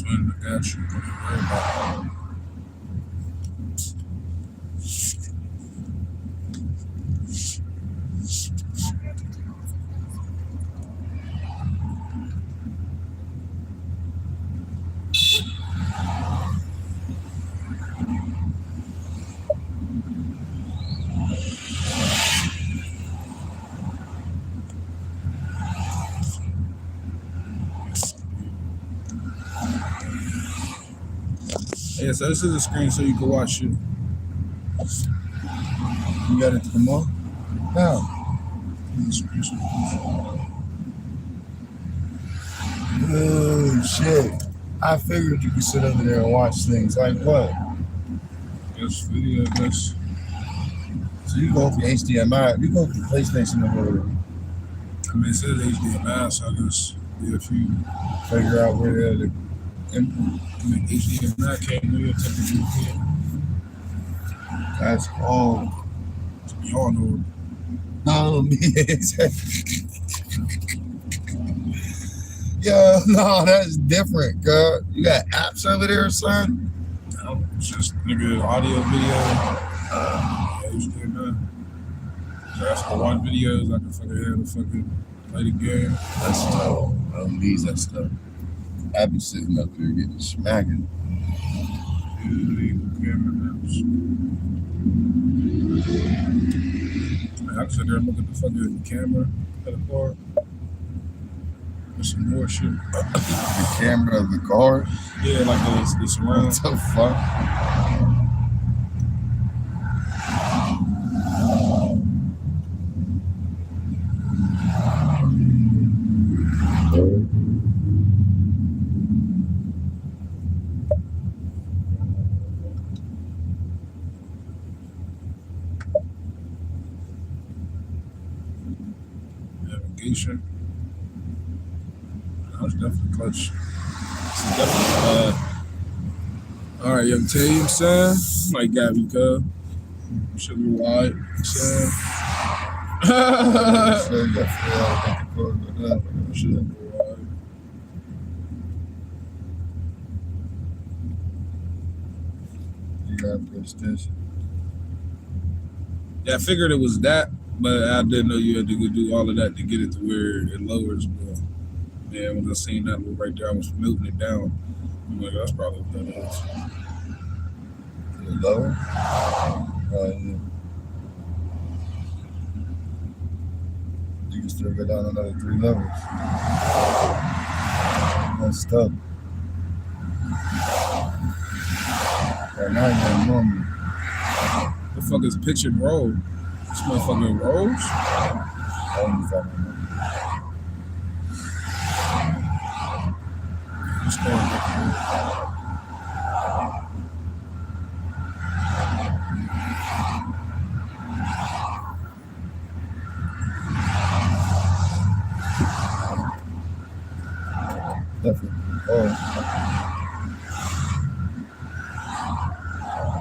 I got you. Don't worry about it. Yeah, so this is a screen so you can watch it. You got it tomorrow? No. Oh shit. I figured you could sit over there and watch things. Like what? This video, this. So you go for HDMI, you go for PlayStation or I mean, it says HDMI, so I guess if you figure out where the input. I mean, HDMI came with technically. That's all. Y'all know. No, me. Yo, no, that's different, girl. You got apps over there, son? No, it's just nigga audio video. HDMI. So that's for one videos I can fucking have to fucking play the game. That's tough. I don't need that stuff. I be sitting up there getting smacking. I sit there and look at the fucking camera of the car. There's some more shit. The camera of the car? Yeah, like the surround. What the fuck? Navigation. That was definitely clutch. This is definitely all right, young team, son. Like got me, cuz. Should be wide, son. Should be wide. You got this. Yeah, I figured it was that, but I didn't know you had to go do all of that to get it to where it lowers more. Yeah, when I seen that little right there, I was melting it down. I'm like, that's probably what that is. Lower? Yeah. You can still go down another 3 levels. That's tough. Right now you're normal. The fuck is pitch and roll? This motherfucker rolls? It's going Definitely. Oh.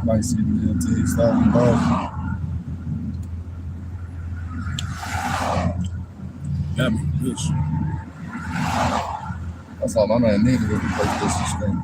Might see the DLT stopping ball. got me, bitch. That's all my man needed was to play this screen.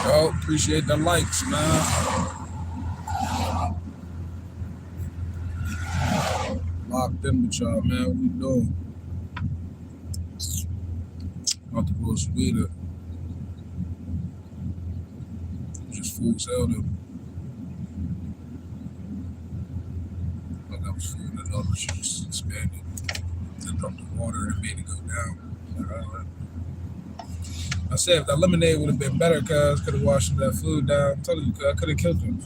Yo, appreciate the likes, man. Locked in with y'all, man. What we doing? About to go sweeter. Just full seldom. Like I was full and all the shit just expanded. Then dumped the water and it made it go down. Like, all right. I said if that lemonade would have been better, cuz could have washed that food down. I'm telling you, cuz I could have killed him.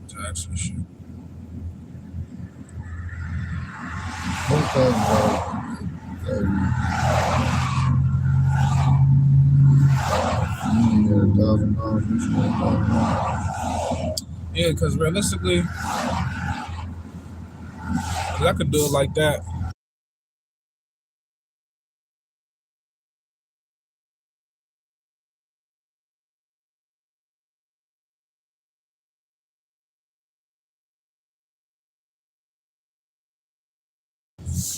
Tax and shit. Yeah, because realistically, I could do it like that.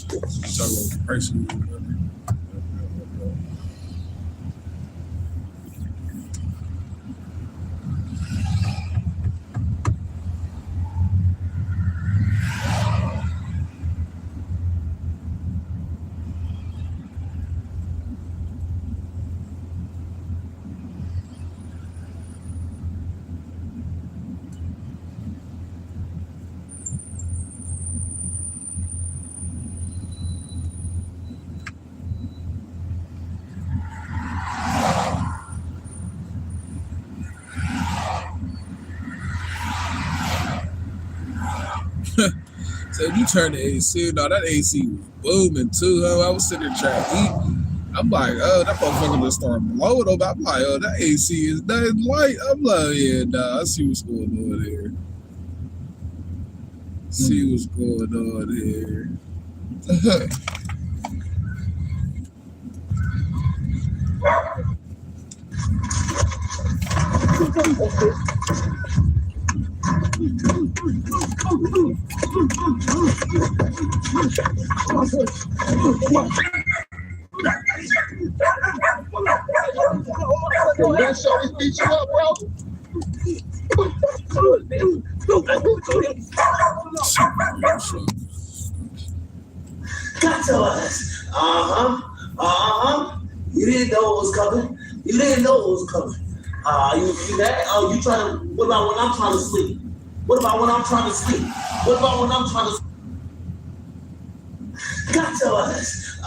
Talk about pricing. So you turn the AC, no, that AC was booming too. I was sitting there trying to eat. I'm like, oh, that motherfucker just started blowing up. I'm like, oh, that AC is nothing light. I'm like, yeah, nah, I see what's going on here. See what's going on here. That show beat you up, bro. Got your ass. You didn't know it was coming. You didn't know it was coming. You that? Oh, you trying to? What about when I'm trying to sleep? What about when I'm trying to sleep? What about when I'm trying to? Got your ass.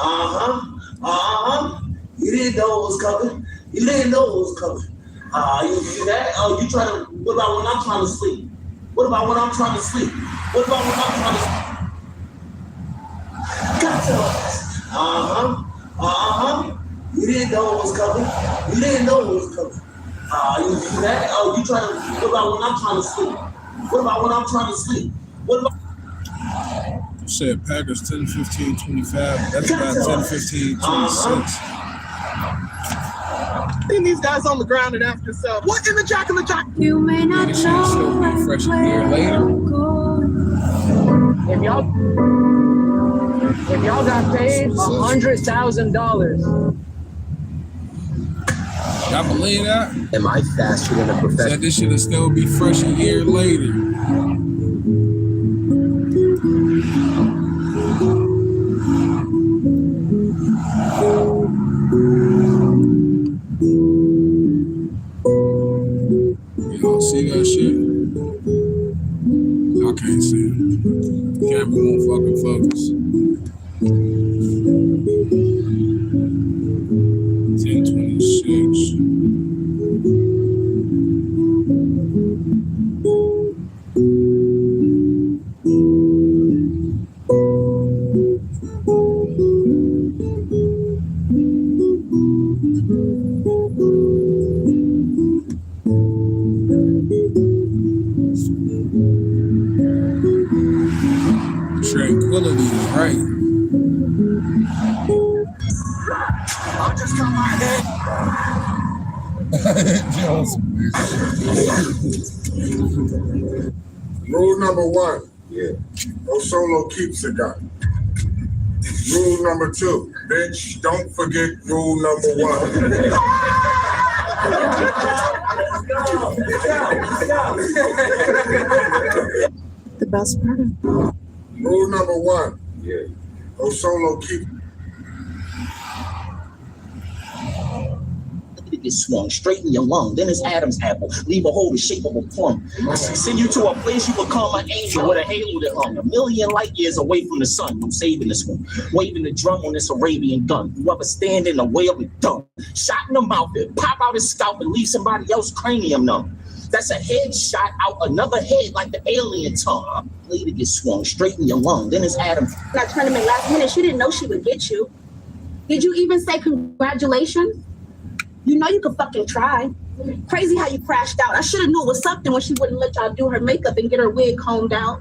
You didn't know it was coming. You didn't know it was coming. You that? Oh, you trying to? What about when I'm trying to sleep? What about when I'm trying to sleep? What about when I'm trying to? Got your ass. You didn't know it was coming. You didn't know it was coming. You that? Oh, you trying to? What about when I'm trying to sleep? What about when I'm trying to sleep? What about? Said Packers 10, 15, 25. That's about 10, 15, 26. Then these guys on the ground and ask yourself, what in the jack of the jack? You may not Nigga should still be fresh a year later. If y'all got paid $100,000. Y'all believe that? Am I faster than a professional? Said this should still be fresh a year later. You don't see that shit? I can't see it. Camera won't fucking focus. 10:26. Tranquility is right. I'll just come my head. Rule number one. No solo keeps a gun. Rule number two. Bitch, don't forget rule number one. The best part of Rule number one. No solo keep. Get swung straight in your lung, then it's Adam's apple. Leave a hole the shape of a plum. Send you to a place you become an angel with a halo that hung 1,000,000 light years away from the sun. I'm saving this one, waving the drum on this Arabian gun. Whoever stand in the way of the dumb, shot in the mouth, it pop out his scalp and leave somebody else's cranium numb. That's a head shot out another head like the alien tongue. Later get swung straight in your lung, then it's Adam's. That tournament last minute, she didn't know she would get you. Did you even say congratulations? You know you could fucking try. Crazy how you crashed out. I should have knew it was something when she wouldn't let y'all do her makeup and get her wig combed out.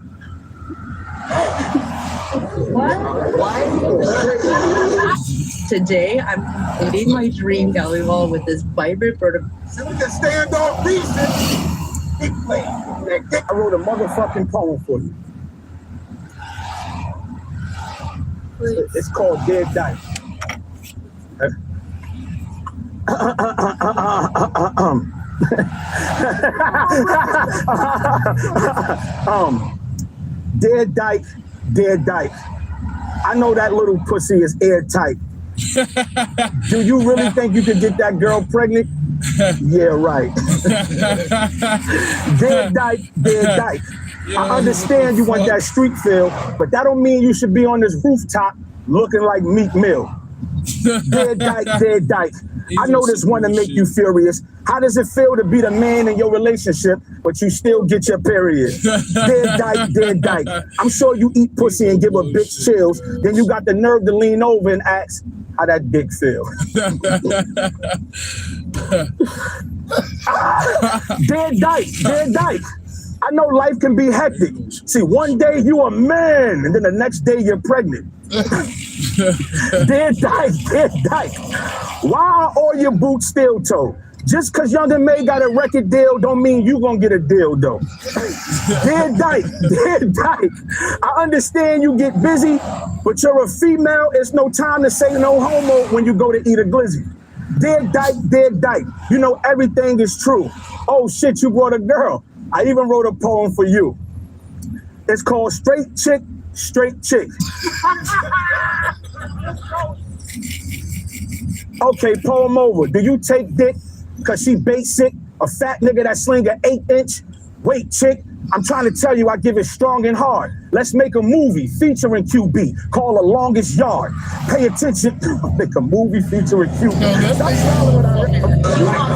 Today, I'm completing my dream galley wall with this vibrant vertical. So we can stand off decent. I wrote a motherfucking poem for you. It's called Dead Dice. Dead Dyke, Dead Dyke. I know that little pussy is airtight. Do you really think you could get that girl pregnant? Yeah, right. Dead Dyke, Dead Dyke. I understand you want that street feel, but that don't mean you should be on this rooftop looking like Meek Mill. Dear Dyke. I know this one to make you furious. How does it feel to be the man in your relationship, but you still get your period? Dear Dyke. I'm sure you eat pussy and give a bitch chills. Then you got the nerve to lean over and ask, how that dick feel? Dear Dyke. I know life can be hectic. See, one day you a man, and then the next day you're pregnant. Dear Dyke, why are all your boots steel toe? Just cause Young and May got a record deal don't mean you gonna get a deal though. Dear Dyke, I understand you get busy, but you're a female, it's no time to say no homo when you go to eat a glizzy. Dear Dyke, you know everything is true. Oh shit, you brought a girl. I even wrote a poem for you. It's called Straight Chick, Straight Chick. Okay, poem over. Do you take dick cause she basic? A fat nigga that sling an 8-inch? Wait, chick, I'm trying to tell you I give it strong and hard. Let's make a movie featuring QB called The Longest Yard. Pay attention. Make a movie featuring QB.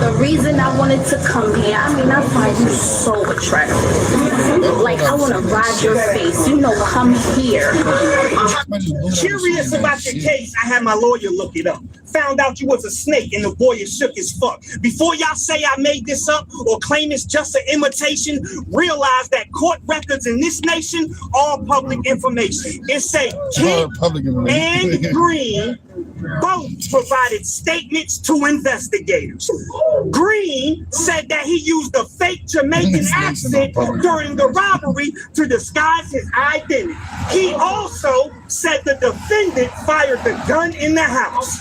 The reason I wanted to come here, I mean, I find you so attractive. Like, I want to ride your face. You know, come here. Curious about your case, I had my lawyer look it up. Found out you was a snake and the boy is shook as fuck. Before y'all say I made this up or claim it's just an imitation, realize that court records in this nation are public information. It say Kent and Green both provided statements to investigators. Green said that he used a fake Jamaican accent during the robbery to disguise his identity. He also said the defendant fired the gun in the house.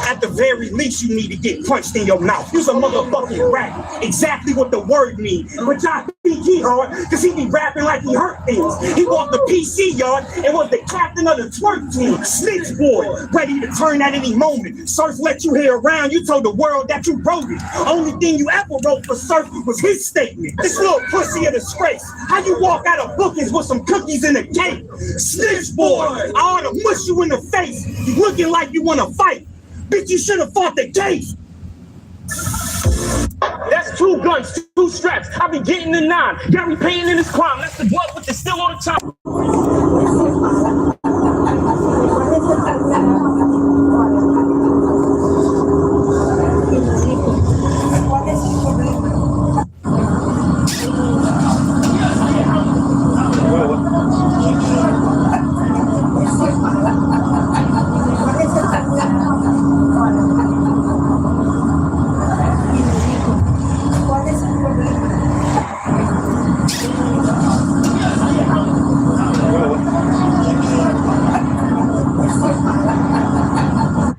At the very least, you need to get punched in your mouth. You's a motherfucking rat. Exactly what the word means. But y'all think he hard because he be rapping like he hurt things. He walked the PC yard and was the captain of the twerk team. Snitch boy, ready to turn at any moment. Surf let you hear around. You told the world that you wrote it. Only thing you ever wrote for Surf was his statement. This little pussy a disgrace. How you walk out of bookings with some cookies in a cake? Snitch boy, I ought to mush you in the face. You looking like you want to fight. Bitch, you should have fought the case. That's 2 guns, 2 straps. I be getting the 9. Gary Payton in his crime. That's the blood, but they're still on the top.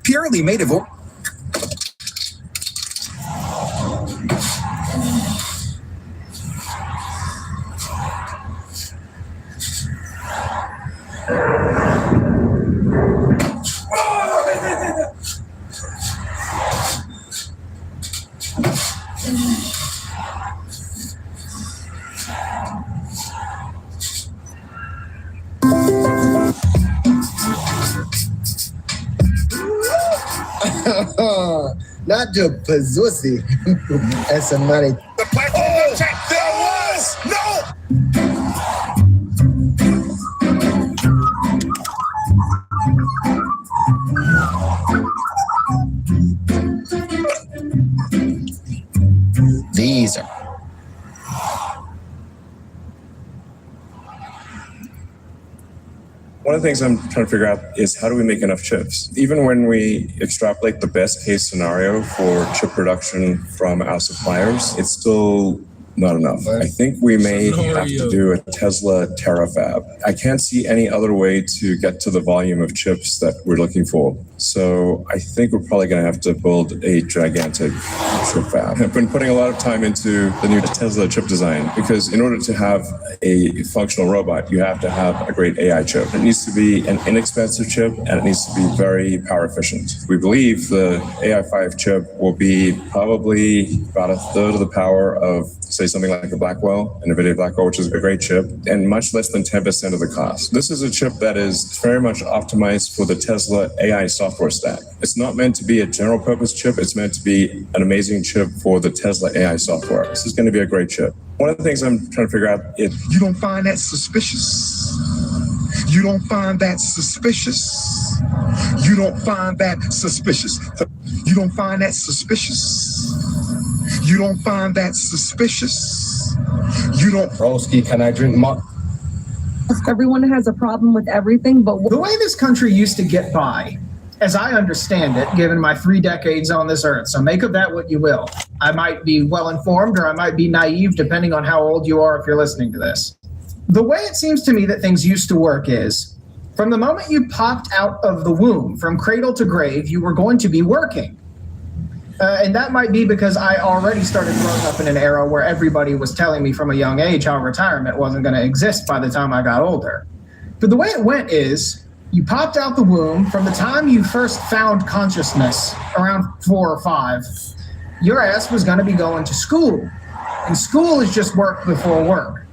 Purely made of not the pussy. That's some money. There was no. These are. One of the things I'm trying to figure out is how do we make enough chips? Even when we extrapolate the best case scenario for chip production from our suppliers, it's still not enough. I think we may have to do a Tesla terafab. I can't see any other way to get to the volume of chips that we're looking for. So I think we're probably going to have to build a gigantic chip fab. I've been putting a lot of time into the new Tesla chip design because in order to have a functional robot, you have to have a great AI chip. It needs to be an inexpensive chip and it needs to be very power efficient. We believe the AI5 chip will be probably about 1/3 of the power of say something like a Blackwell, NVIDIA Blackwell, which is a great chip, and much less than 10% of the cost. This is a chip that is very much optimized for the Tesla AI software stack. It's not meant to be a general purpose chip. It's meant to be an amazing chip for the Tesla AI software. This is going to be a great chip. One of the things I'm trying to figure out is, you don't find that suspicious? You don't find that suspicious? You don't find that suspicious? You don't find that suspicious? You don't find that suspicious? You don't... Broski, can I drink more? Everyone has a problem with everything, but the way this country used to get by, as I understand it, given my 3 decades on this earth, so make of that what you will. I might be well-informed or I might be naive, depending on how old you are if you're listening to this. The way it seems to me that things used to work is, from the moment you popped out of the womb, from cradle to grave, you were going to be working. And that might be because I already started growing up in an era where everybody was telling me from a young age how retirement wasn't going to exist by the time I got older. But the way it went is, you popped out the womb. From the time you first found consciousness, around 4 or 5, your ass was going to be going to school. And school is just work before work.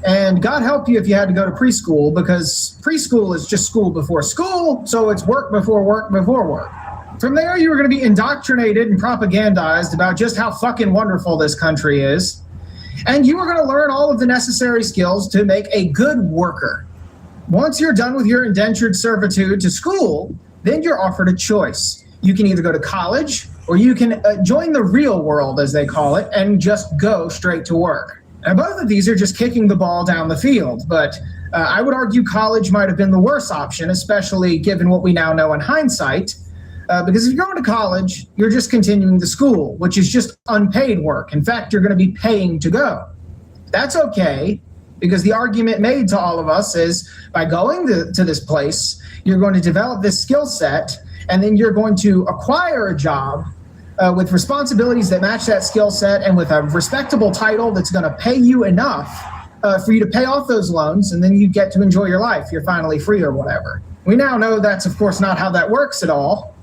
And God help you if you had to go to preschool, because preschool is just school before school, so it's work before work before work. From there, you were going to be indoctrinated and propagandized about just how fucking wonderful this country is. And you were going to learn all of the necessary skills to make a good worker. Once you're done with your indentured servitude to school, then you're offered a choice. You can either go to college or you can join the real world, as they call it, and just go straight to work. And both of these are just kicking the ball down the field, but I would argue college might have been the worst option, especially given what we now know in hindsight. Because if you're going to college, you're just continuing the school, which is just unpaid work. In fact, you're going to be paying to go. That's okay, because the argument made to all of us is by going to this place, you're going to develop this skill set, and then you're going to acquire a job with responsibilities that match that skill set and with a respectable title that's going to pay you enough for you to pay off those loans, and then you get to enjoy your life. You're finally free or whatever. We now know that's, of course, not how that works at all.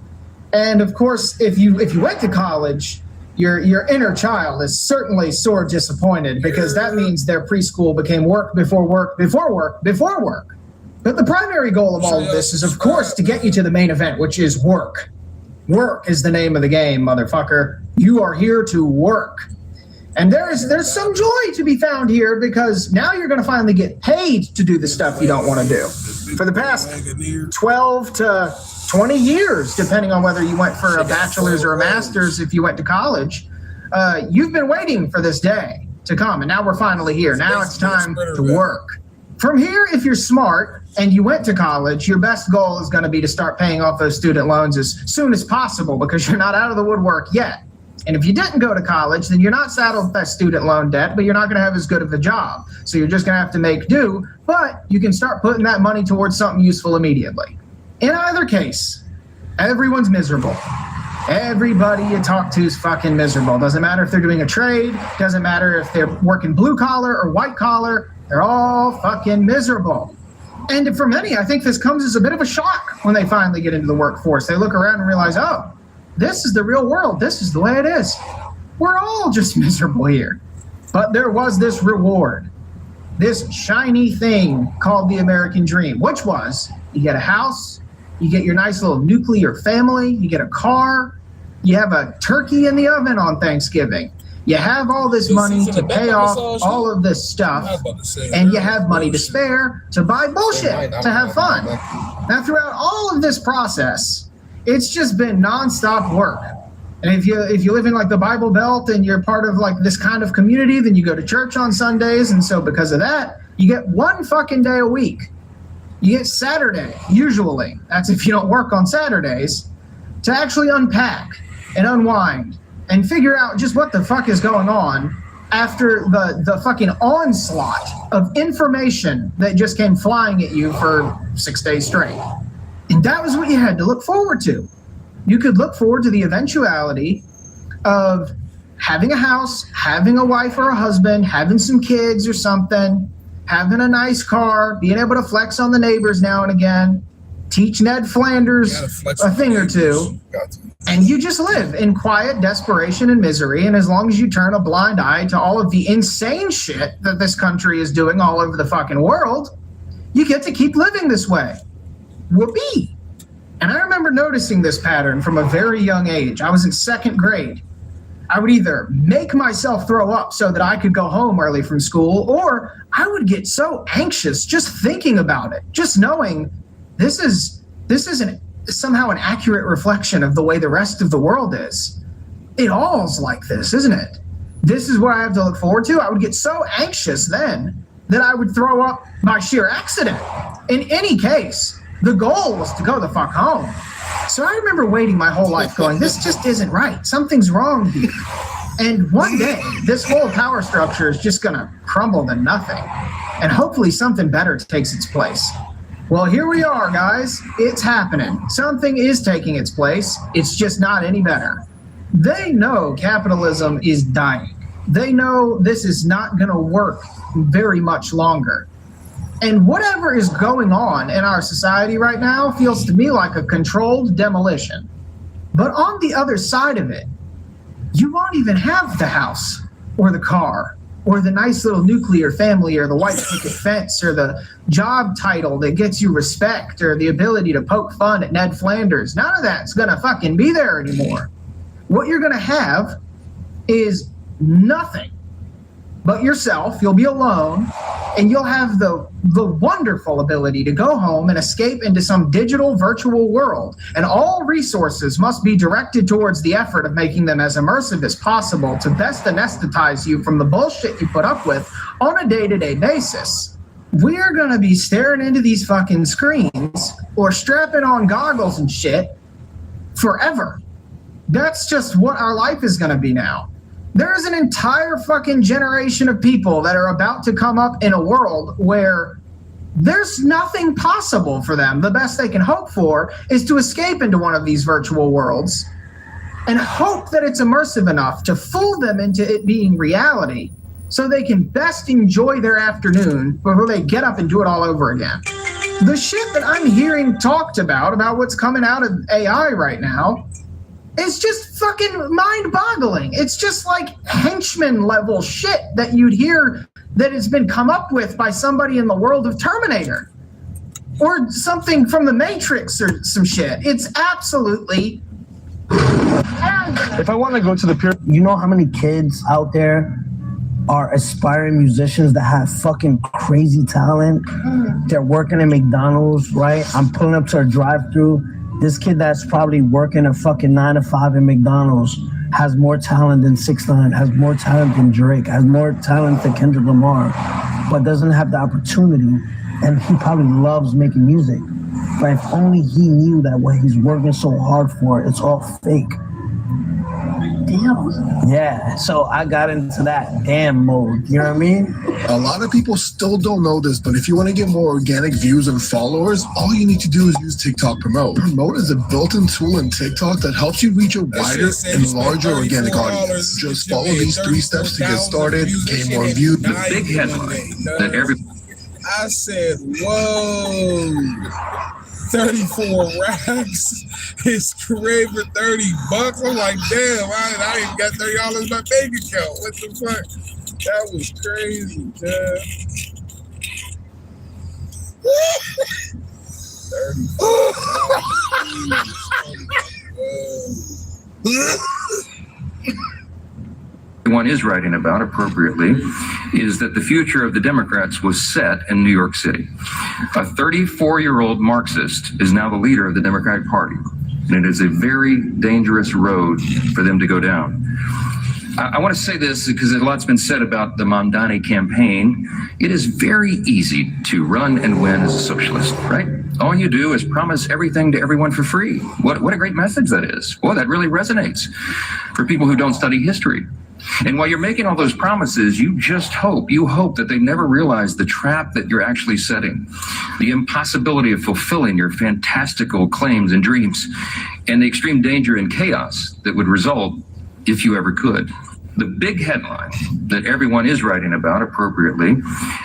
And of course, if you went to college, your inner child is certainly sore disappointed, because that means their preschool became work before work before work before work. But the primary goal of all of this is, of course, to get you to the main event, which is work. Work is the name of the game, motherfucker. You are here to work. And there's some joy to be found here, because now you're going to finally get paid to do the stuff you don't want to do. For the past 12 to 20 years, depending on whether you went for a bachelor's or a master's, if you went to college, you've been waiting for this day to come, and now we're finally here. Now it's time to work. From here, if you're smart and you went to college, your best goal is going to be to start paying off those student loans as soon as possible, because you're not out of the woodwork yet. And if you didn't go to college, then you're not saddled with that student loan debt, but you're not going to have as good of a job. So you're just going to have to make do, but you can start putting that money towards something useful immediately. In either case, everyone's miserable. Everybody you talk to is fucking miserable. Doesn't matter if they're doing a trade, doesn't matter if they're working blue collar or white collar, they're all fucking miserable. And for many, I think this comes as a bit of a shock when they finally get into the workforce. They look around and realize, oh, this is the real world. This is the way it is. We're all just miserable here. But there was this reward, this shiny thing called the American dream, which was you get a house, you get your nice little nuclear family, you get a car, you have a turkey in the oven on Thanksgiving. You have all this money to pay off all of this stuff, and you have money to spare to buy bullshit, to have fun. Now, throughout all of this process, it's just been nonstop work. And if you live in like the Bible Belt and you're part of like this kind of community, then you go to church on Sundays. And so because of that, you get one fucking day a week. You get Saturday, usually. That's if you don't work on Saturdays, to actually unpack and unwind and figure out just what the fuck is going on after the fucking onslaught of information that just came flying at you for 6 days straight. And that was what you had to look forward to. You could look forward to the eventuality of having a house, having a wife or a husband, having some kids or something, having a nice car, being able to flex on the neighbors now and again, teach Ned Flanders a thing or two, and you just live in quiet desperation and misery. And as long as you turn a blind eye to all of the insane shit that this country is doing all over the fucking world, you get to keep living this way. Whoopee. And I remember noticing this pattern from a very young age. I was in 2nd grade. I would either make myself throw up so that I could go home early from school, or I would get so anxious just thinking about it, just knowing this is somehow an accurate reflection of the way the rest of the world is. It all's like this, isn't it? This is what I have to look forward to. I would get so anxious then that I would throw up by sheer accident. In any case, the goal was to go the fuck home. So I remember waiting my whole life going, this just isn't right. Something's wrong here. And one day, this whole power structure is just going to crumble to nothing. And hopefully something better takes its place. Well, here we are, guys. It's happening. Something is taking its place. It's just not any better. They know capitalism is dying. They know this is not going to work very much longer. And whatever is going on in our society right now feels to me like a controlled demolition. But on the other side of it, you won't even have the house or the car or the nice little nuclear family or the white picket fence or the job title that gets you respect or the ability to poke fun at Ned Flanders. None of that's gonna fucking be there anymore. What you're gonna have is nothing but yourself. You'll be alone, and you'll have the wonderful ability to go home and escape into some digital virtual world. And all resources must be directed towards the effort of making them as immersive as possible to best anesthetize you from the bullshit you put up with on a day-to-day basis. We're gonna be staring into these fucking screens or strapping on goggles and shit forever. That's just what our life is gonna be now. There's an entire fucking generation of people that are about to come up in a world where there's nothing possible for them. The best they can hope for is to escape into one of these virtual worlds and hope that it's immersive enough to fool them into it being reality so they can best enjoy their afternoon before they get up and do it all over again. The shit that I'm hearing talked about what's coming out of AI right now, it's just fucking mind-boggling. It's just like henchman-level shit that you'd hear that has been come up with by somebody in the world of Terminator. Or something from The Matrix or some shit. It's absolutely... If I want to go to the pyramid, you know how many kids out there are aspiring musicians that have fucking crazy talent? They're working at McDonald's, right? I'm pulling up to a drive-thru. This kid that's probably working a fucking 9 to 5 in McDonald's has more talent than 6ix9ine, has more talent than Drake, has more talent than Kendrick Lamar, but doesn't have the opportunity. And he probably loves making music. But if only he knew that what he's working so hard for, it's all fake. Damn. Yeah, so I got into that damn mode. You know what I mean? A lot of people still don't know this, but if you want to get more organic views and followers, all you need to do is use TikTok Promote. Promote is a built-in tool in TikTok that helps you reach a wider and larger organic audience. Just follow these 3 steps to get started, gain more views. The big headline that every... I said, whoa. 34 racks. His crib for $30. I'm like, damn, I ain't got $30 in my bank account. What the fuck? That was crazy, man. 34. One is writing about appropriately is that the future of the Democrats was set in New York City. A 34-year-old Marxist is now the leader of the Democratic Party, and it is a very dangerous road for them to go down. I want to say this because a lot's been said about the Mamdani campaign. It is very easy to run and win as a socialist, right? All you do is promise everything to everyone for free. What a great message that is. Well, that really resonates for people who don't study history. And while you're making all those promises, you hope that they never realize the trap that you're actually setting, the impossibility of fulfilling your fantastical claims and dreams, and the extreme danger and chaos that would result if you ever could. The big headline that everyone is writing about appropriately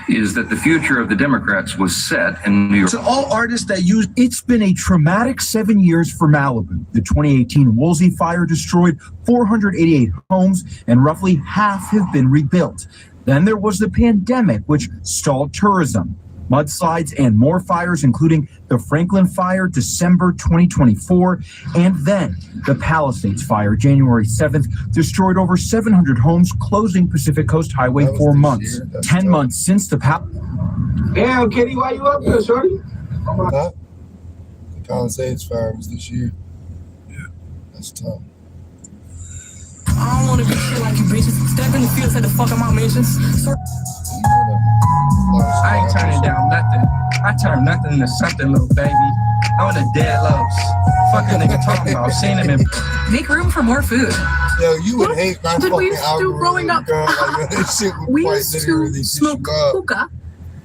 is that the future of the Democrats was set in New York. To all artists that use, it's been a traumatic 7 years for Malibu. The 2018 Woolsey fire destroyed 488 homes and roughly half have been rebuilt. Then there was the pandemic, which stalled tourism. Mudslides and more fires, including the Franklin Fire, December 2024, and then the Palisades Fire, January 7th, destroyed over 700 homes, closing Pacific Coast Highway for months. 10 months since the Damn, Kitty, why you up here, shorty? Huh? The Palisades Fire was this year. Yeah. That's tough. I don't want to be shit like you bitches. Step in the field, say the fuck I'm out missions. I ain't turning down nothing. I turn nothing into something, little baby. I'm in the dead lows. Fuck a nigga talking about. Seen him in. Make room for more food. Yo, you would hate my Did we fucking used to algorithm, growing up? girl. Like, this shit would We quite used literally to piss smoke you off. hookah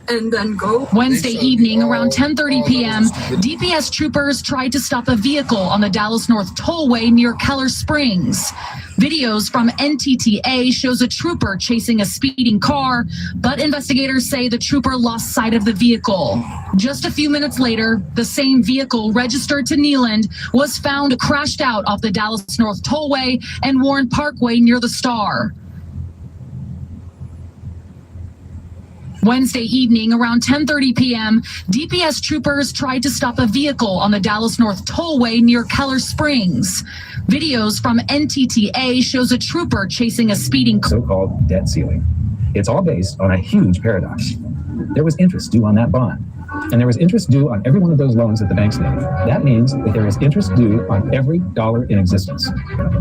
and then go. Wednesday evening around 10:30 p.m., DPS troopers tried to stop a vehicle on the Dallas North Tollway near Keller Springs. Videos from NTTA shows a trooper chasing a speeding car, but investigators say the trooper lost sight of the vehicle. Just a few minutes later, the same vehicle registered to Neyland was found crashed out off the Dallas North Tollway and Warren Parkway near the Star. Wednesday evening around 10:30 p.m., DPS troopers tried to stop a vehicle on the Dallas North Tollway near Keller Springs. Videos from NTTA shows a trooper chasing a speeding car. So-called debt ceiling. It's all based on a huge paradox. There was interest due on that bond, and there was interest due on every one of those loans that the banks made. That means that there is interest due on every dollar in existence.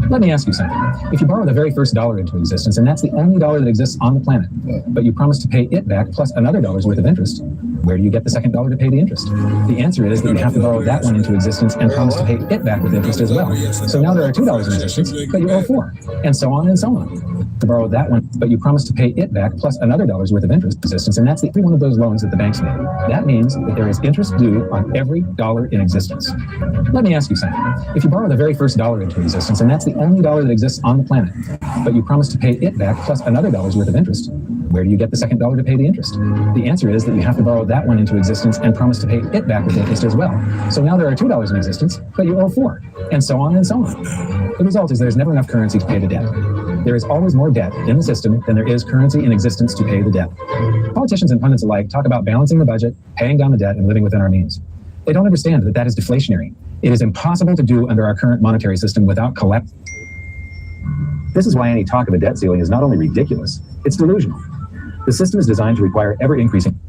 Let me ask you something. If you borrow the very first dollar into existence, and that's the only dollar that exists on the planet, but you promise to pay it back plus another dollar's worth of interest, where do you get the second dollar to pay the interest? The answer is that you have to borrow that one into existence and promise to pay it back with interest as well. So now there are $2 in existence, but you owe $4, and so on and so on. To borrow that one, but you promise to pay it back plus another dollar's worth of interest existence, and that's every one of those loans that the banks made. That means that there is interest due on every dollar in existence. Let me ask you something. If you borrow the very first dollar into existence, and that's the only dollar that exists on the planet, but you promise to pay it back plus another dollar's worth of interest, where do you get the second dollar to pay the interest? The answer is that you have to borrow that one into existence and promise to pay it back with interest as well. So now there are $2 in existence, but you owe $4, and so on and so on. The result is there's never enough currency to pay the debt. There is always more debt in the system than there is currency in existence to pay the debt. Politicians and pundits alike talk about balancing the budget, paying down the debt, and living within our means. They don't understand that that is deflationary. It is impossible to do under our current monetary system without collapse. This is why any talk of a debt ceiling is not only ridiculous, it's delusional. The system is designed to require ever-increasing.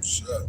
Shut.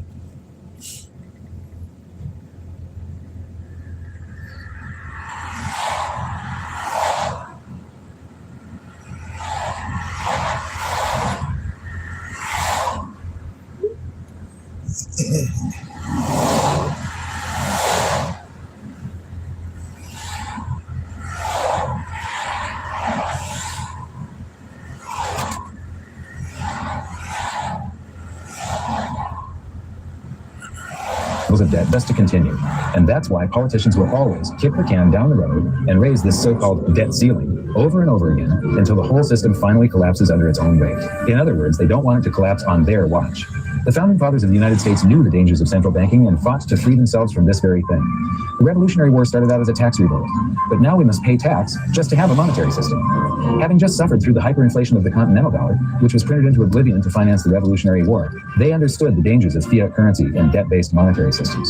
Of debt just to continue. And that's why politicians will always kick the can down the road and raise this so-called debt ceiling over and over again until the whole system finally collapses under its own weight. In other words, they don't want it to collapse on their watch. The founding fathers of the United States knew the dangers of central banking and fought to free themselves from this very thing. The Revolutionary War started out as a tax revolt, but now we must pay tax just to have a monetary system. Having just suffered through the hyperinflation of the continental dollar, which was printed into oblivion to finance the Revolutionary War, they understood the dangers of fiat currency and debt-based monetary systems.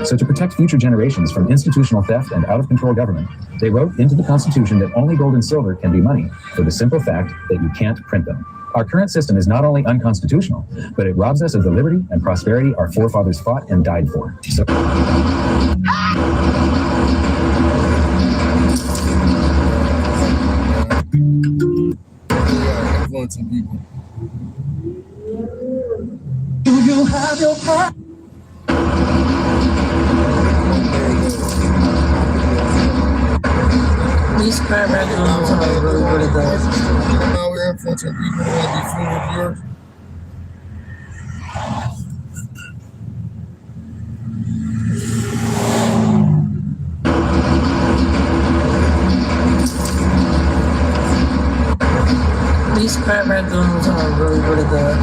So to protect future generations from institutional theft and out-of-control government, they wrote into the Constitution that only gold and silver can be money for the simple fact that you can't print them. Our current system is not only unconstitutional, but it robs us of the liberty and prosperity our forefathers fought and died for. So influencing people. Do you have your part? These crab regulars are really good. Now we're influencing people who want to be food viewers. These crab regulars are really good.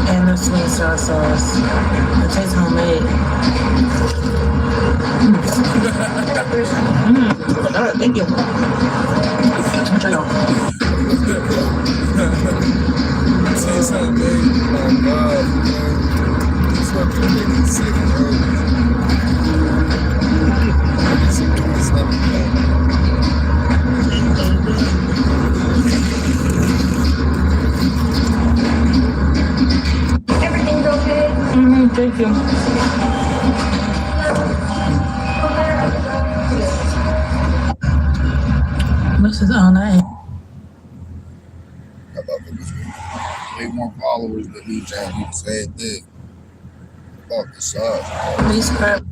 And the sweet sour sauce. It tastes homemade. Thank you. Say something, man. Oh, God, man. This fucking nigga sick, bro. It's a 27, Everything's okay? Thank you. This is all night. How about this? Way more followers than me, John. You said that. About the size. These crap.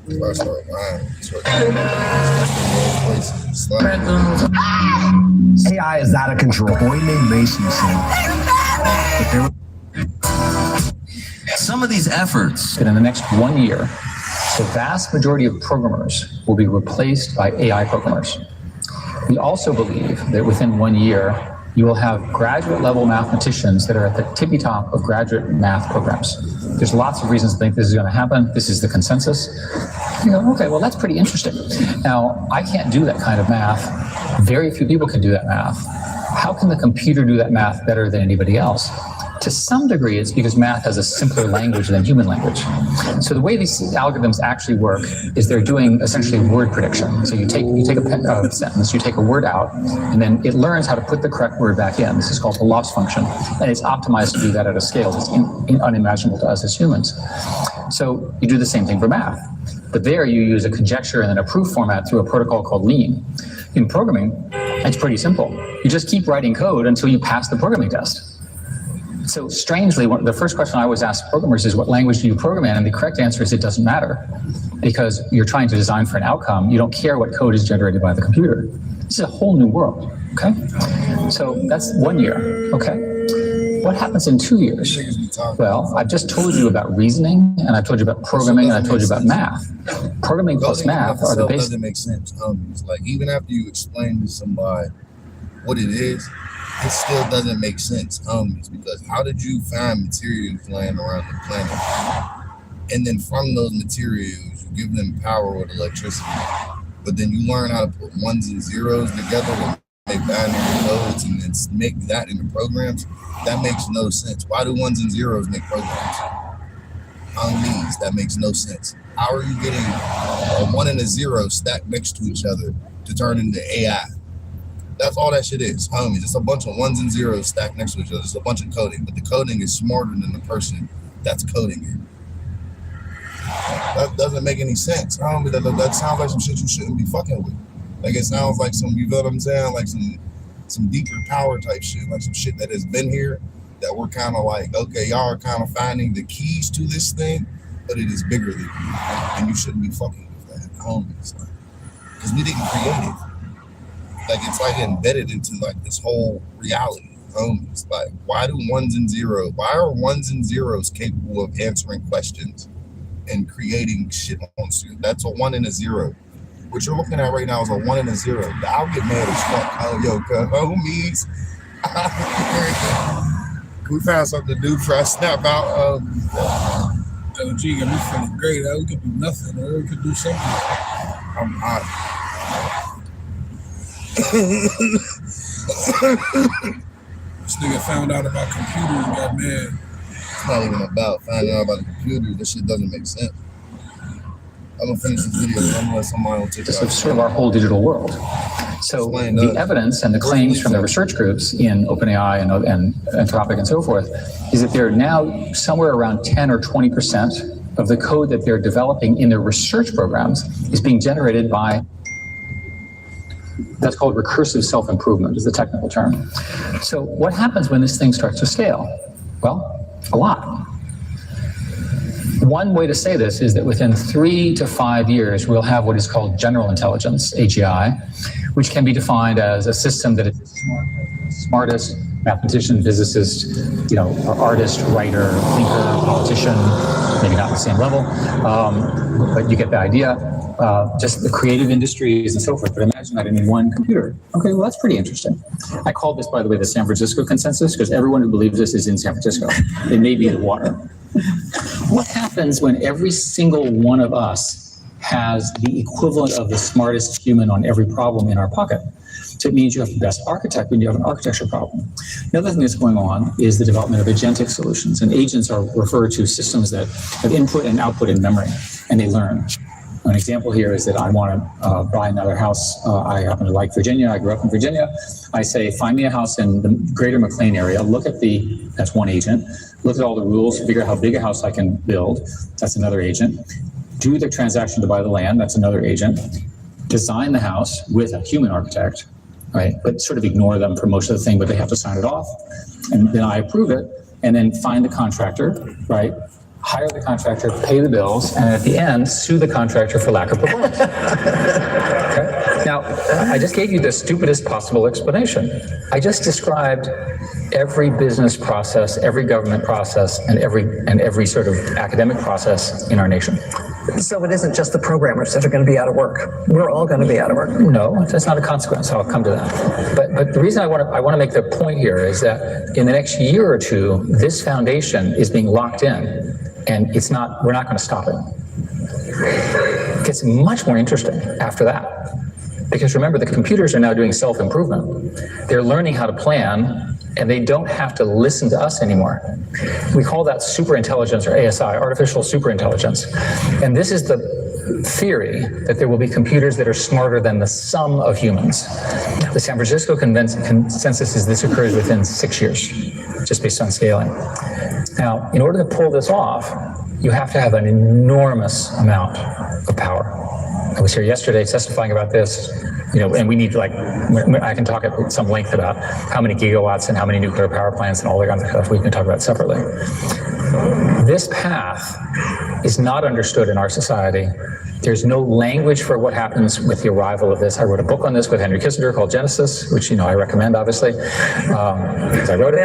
If I start lying, AI is out of control. A boy named Mason said, some of these efforts that in the next 1 year, the vast majority of programmers will be replaced by AI programmers. We also believe that within 1 year, you will have graduate level mathematicians that are at the tippy top of graduate math programs. There's lots of reasons to think this is going to happen. This is the consensus. You go, okay, well, that's pretty interesting. Now, I can't do that kind of math. Very few people can do that math. How can the computer do that math better than anybody else? To some degree, it's because math has a simpler language than human language. So the way these algorithms actually work is they're doing essentially word prediction. So you take a sentence, you take a word out, and then it learns how to put the correct word back in. This is called the loss function, and it's optimized to do that at a scale that's unimaginable to us as humans. So you do the same thing for math. But there you use a conjecture and then a proof format through a protocol called Lean. In programming, it's pretty simple. You just keep writing code until you pass the programming test. So strangely, the first question I always ask programmers is, what language do you program in? And the correct answer is it doesn't matter, because you're trying to design for an outcome. You don't care what code is generated by the computer. This is a whole new world, okay? So that's 1 year, okay? What happens in 2 years? Well, I've just told you about reasoning, and I've told you about programming, and I told you about math. Programming plus math are the basic. Doesn't make sense. It's like, even after you explain to somebody what it is, it still doesn't make sense, because how did you find materials laying around the planet? And then from those materials, you give them power with electricity. But then you learn how to put ones and zeros together to make binary codes and then make that into programs. That makes no sense. Why do ones and zeros make programs? On these, that makes no sense. How are you getting a 1 and a 0 stacked next to each other to turn into AI? That's all that shit is, homies. It's a bunch of 1s and 0s stacked next to each other. It's a bunch of coding, but the coding is smarter than the person that's coding it. That doesn't make any sense. That sounds like some shit you shouldn't be fucking with. Like, it sounds like some, you know what I'm saying? Like some deeper power type shit, like some shit that has been here that we're kind of like, okay, y'all are kind of finding the keys to this thing, but it is bigger than you, and you shouldn't be fucking with that, homies. Because we didn't create it. Like, it's like embedded into like this whole reality. It's like, why are 1s and 0s capable of answering questions and creating shit on students? That's a 1 and a 0. What you're looking at right now is a 1 and a 0. I'll get mad as fuck. Oh, yo, homies. We found something to do before I snap out. LG got me feeling great. We could do nothing, or we could do something. I'm hot. This nigga found out about computers and got mad. It's not even about finding out about the computer. This shit doesn't make sense. I'm gonna finish this video. I'm gonna let somebody take it. This is sort of our whole digital world. So the evidence and the claims from the research groups in OpenAI and Anthropic and so forth is that they're now somewhere around 10 or 20% of the code that they're developing in their research programs is being generated by, that's called recursive self-improvement is the technical term. So what happens when this thing starts to scale? Well, a lot. One way to say this is that within 3 to 5 years, we'll have what is called general intelligence, AGI, which can be defined as a system that is the smartest mathematician, physicist, artist, writer, thinker, politician, maybe not at the same level, but you get the idea. Just the creative industries and so forth, but imagine that in one computer. Okay, well, that's pretty interesting. I called this, by the way, the San Francisco consensus, because everyone who believes this is in San Francisco. It may be the water. What happens when every single one of us has the equivalent of the smartest human on every problem in our pocket? So it means you have the best architect when you have an architecture problem. The other thing that's going on is the development of agentic solutions. And agents are referred to systems that have input and output in memory, and they learn. An example here is that I want to buy another house. I happen to like Virginia. I grew up in Virginia. I say, find me a house in the greater McLean area. Look at that's one agent. Look at all the rules, figure out how big a house I can build. That's another agent. Do the transaction to buy the land. That's another agent. Design the house with a human architect, right? But sort of ignore them for most of the thing, but they have to sign it off. And then I approve it, and then find the contractor, right? Hire the contractor, pay the bills, and at the end, sue the contractor for lack of performance. Okay? Now, I just gave you the stupidest possible explanation. I just described every business process, every government process, and every sort of academic process in our nation. So it isn't just the programmers that are going to be out of work. We're all going to be out of work. No, that's not a consequence. I'll come to that. But the reason I want to make the point here is that in the next year or two, this foundation is being locked in. And we're not going to stop it. It gets much more interesting after that. Because remember, the computers are now doing self-improvement. They're learning how to plan, and they don't have to listen to us anymore. We call that superintelligence, or ASI, artificial superintelligence. And this is the theory that there will be computers that are smarter than the sum of humans. The San Francisco consensus is this occurs within 6 years, just based on scaling. Now, in order to pull this off, you have to have an enormous amount of power. I was here yesterday testifying about this, and we need I can talk at some length about how many gigawatts and how many nuclear power plants and all that kind of stuff we can talk about separately. This path is not understood in our society. There's no language for what happens with the arrival of this. I wrote a book on this with Henry Kissinger called Genesis, which I recommend, obviously, because I wrote it.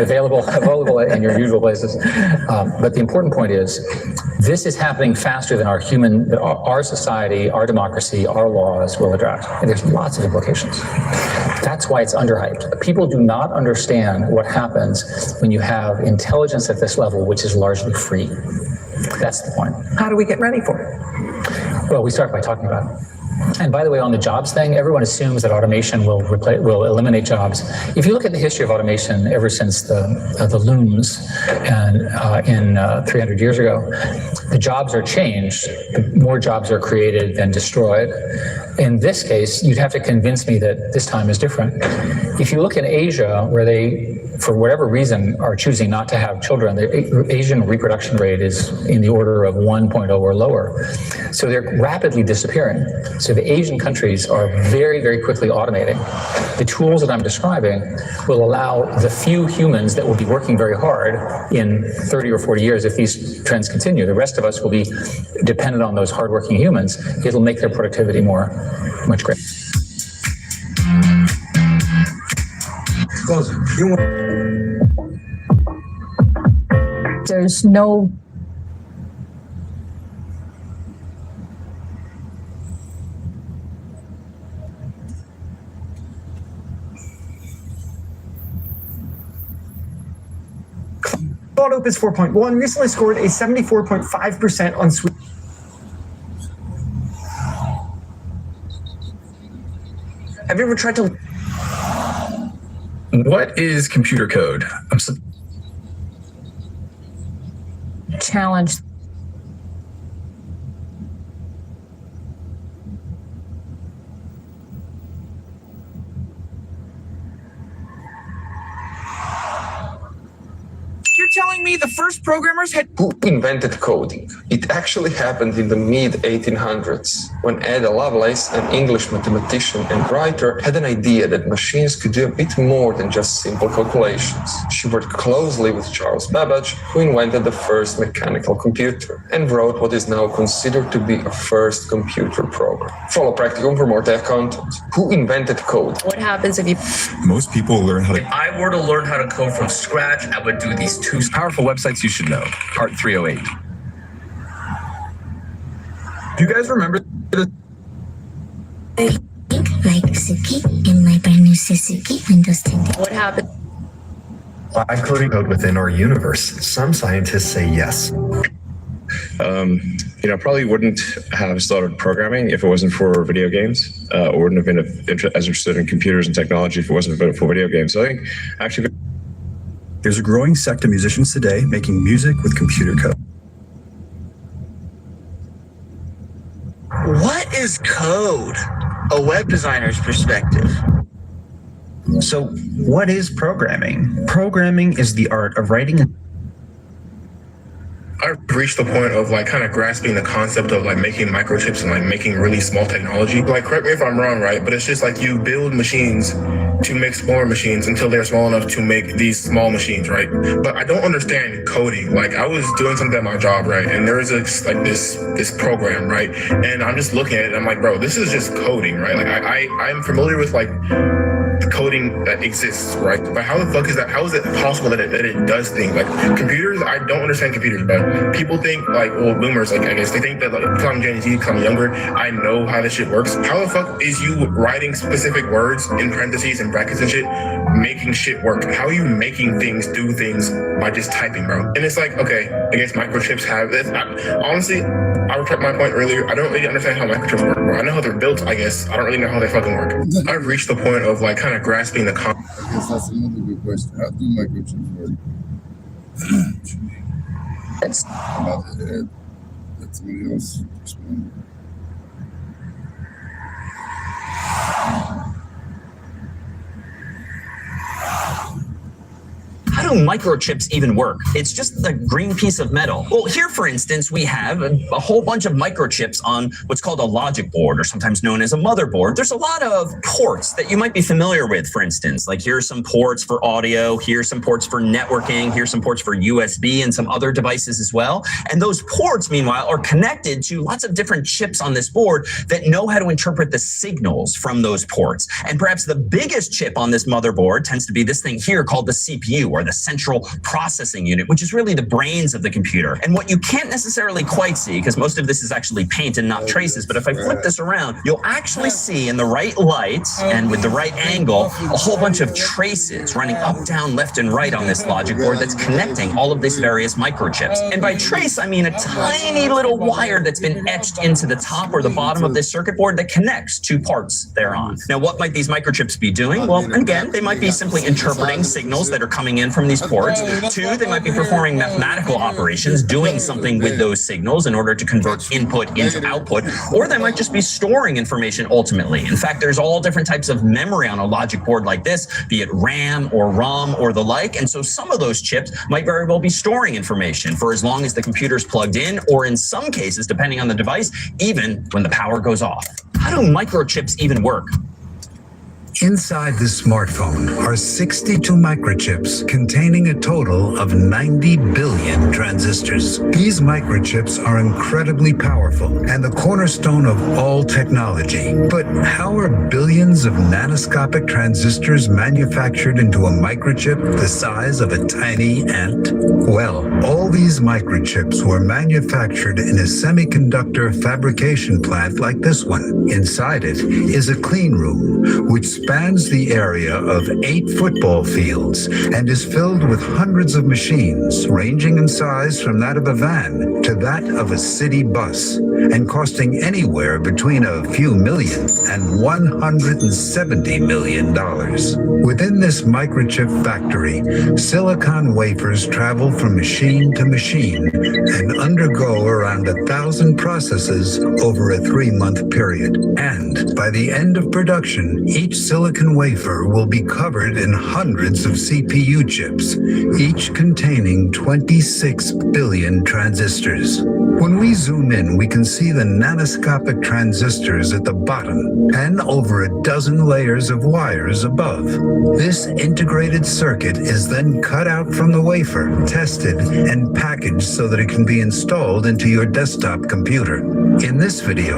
Available in your usual places. But the important point is, this is happening faster than our society, our democracy, our laws will adapt. And there's lots of implications. That's why it's underhyped. People do not understand what happens when you have intelligence at this level, which is largely free. That's the point. How do we get ready for it? Well, we start by talking about it. And by the way, on the jobs thing, everyone assumes that automation will eliminate jobs. If you look at the history of automation ever since the looms in 300 years ago, the jobs are changed. More jobs are created than destroyed. In this case, you'd have to convince me that this time is different. If you look in Asia, where they, for whatever reason, are choosing not to have children, the Asian reproduction rate is in the order of 1.0 or lower. So they're rapidly disappearing. So the Asian countries are very, very quickly automating. The tools that I'm describing will allow the few humans that will be working very hard in 30 or 40 years if these trends continue. The rest of us will be dependent on those hardworking humans. It'll make their productivity much greater. There's no Opus 4.1 recently scored a 74.5% on Sweden. Have you ever tried to... What is computer code? challenge. you're telling me the first programmers had... Who invented coding? It actually happened in the mid-1800s when Ada Lovelace, an English mathematician and writer, had an idea that machines could do a bit more than just simple calculations. She worked closely with Charles Babbage, who invented the first mechanical computer and wrote what is now considered to be a first computer program. Follow Practicum for more tech content. Who invented code? What happens if you... Most people learn how to... If I were to learn how to code from scratch, I would do these two powerful websites you should know. Part 308. Do you guys remember the... Like Suzuki in my brand new Suzuki Windows 10. What happened? By coding code within our universe, some scientists say yes. Probably wouldn't have started programming if it wasn't for video games, or wouldn't have been as interested in computers and technology if it wasn't for video games. So I think actually there's a growing sect of musicians today making music with computer code. What is code? A web designer's perspective. So, what is programming? Programming is the art of writing. I've reached the point of kind of grasping the concept of making microchips and making really small technology. Correct me if I'm wrong, right? But it's just you build machines to make smaller machines until they're small enough to make these small machines, right? But I don't understand coding. I was doing something at my job, right? And there is this program, right? And I'm just looking at it and I'm like, bro, this is just coding, right? I'm familiar with the coding that exists, right? But how the fuck is that? How is it possible that it does things? Computers, I don't understand computers, but people think boomers, I guess they think that because I'm Gen Z, because I'm younger, I know how this shit works. How the fuck is you writing specific words in parentheses and brackets and shit, making shit work? How are you making things do things by just typing, bro? And it's okay, I guess microchips have this. Honestly, I repeat my point earlier. I don't really understand how microchips work, bro. I know how they're built, I guess. I don't really know how they fucking work. I've reached the point of kind of grasping the concept. I guess that's another good question. How do microchips work? I'm about to let somebody else respond. How do microchips even work? It's just a green piece of metal. Well, here, for instance, we have a whole bunch of microchips on what's called a logic board, or sometimes known as a motherboard. There's a lot of ports that you might be familiar with, for instance. Here's some ports for audio, here's some ports for networking, here's some ports for USB and some other devices as well. And those ports, meanwhile, are connected to lots of different chips on this board that know how to interpret the signals from those ports. And perhaps the biggest chip on this motherboard tends to be this thing here called the CPU, or the central processing unit, which is really the brains of the computer. And what you can't necessarily quite see, because most of this is actually paint and not traces, but if I flip this around, you'll actually see in the right light and with the right angle, a whole bunch of traces running up, down, left, and right on this logic board that's connecting all of these various microchips. And by trace, I mean a tiny little wire that's been etched into the top or the bottom of this circuit board that connects two parts thereon. Now, what might these microchips be doing? Well, again, they might be simply interpreting signals that are coming in from these ports. Two, they might be performing mathematical operations, doing something with those signals in order to convert input into output, or they might just be storing information ultimately. In fact, there's all different types of memory on a logic board like this, be it RAM or ROM or the like, and so some of those chips might very well be storing information for as long as the computer's plugged in, or in some cases, depending on the device, even when the power goes off. How do microchips even work? Inside this smartphone are 62 microchips containing a total of 90 billion transistors. These microchips are incredibly powerful and the cornerstone of all technology. But how are billions of nanoscopic transistors manufactured into a microchip the size of a tiny ant? Well, all these microchips were manufactured in a semiconductor fabrication plant like this one. Inside it is a clean room, which spans the area of 8 football fields and is filled with hundreds of machines ranging in size from that of a van to that of a city bus. and costing anywhere between a few million and $170 million. Within this microchip factory, silicon wafers travel from machine to machine and undergo around 1,000 processes over a 3-month period. And by the end of production, each silicon wafer will be covered in hundreds of CPU chips, each containing 26 billion transistors. When we zoom in, we can see the nanoscopic transistors at the bottom and over a dozen layers of wires above. This integrated circuit is then cut out from the wafer, tested, and packaged so that it can be installed into your desktop computer. In this video,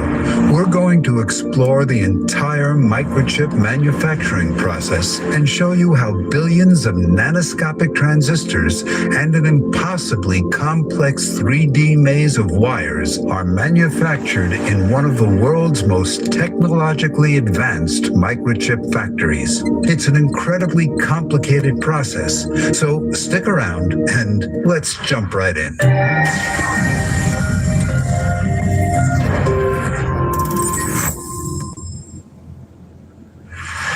we're going to explore the entire microchip manufacturing process and show you how billions of nanoscopic transistors and an impossibly complex 3D maze of wires are manufactured in one of the world's most technologically advanced microchip factories. It's an incredibly complicated process, so stick around and let's jump right in.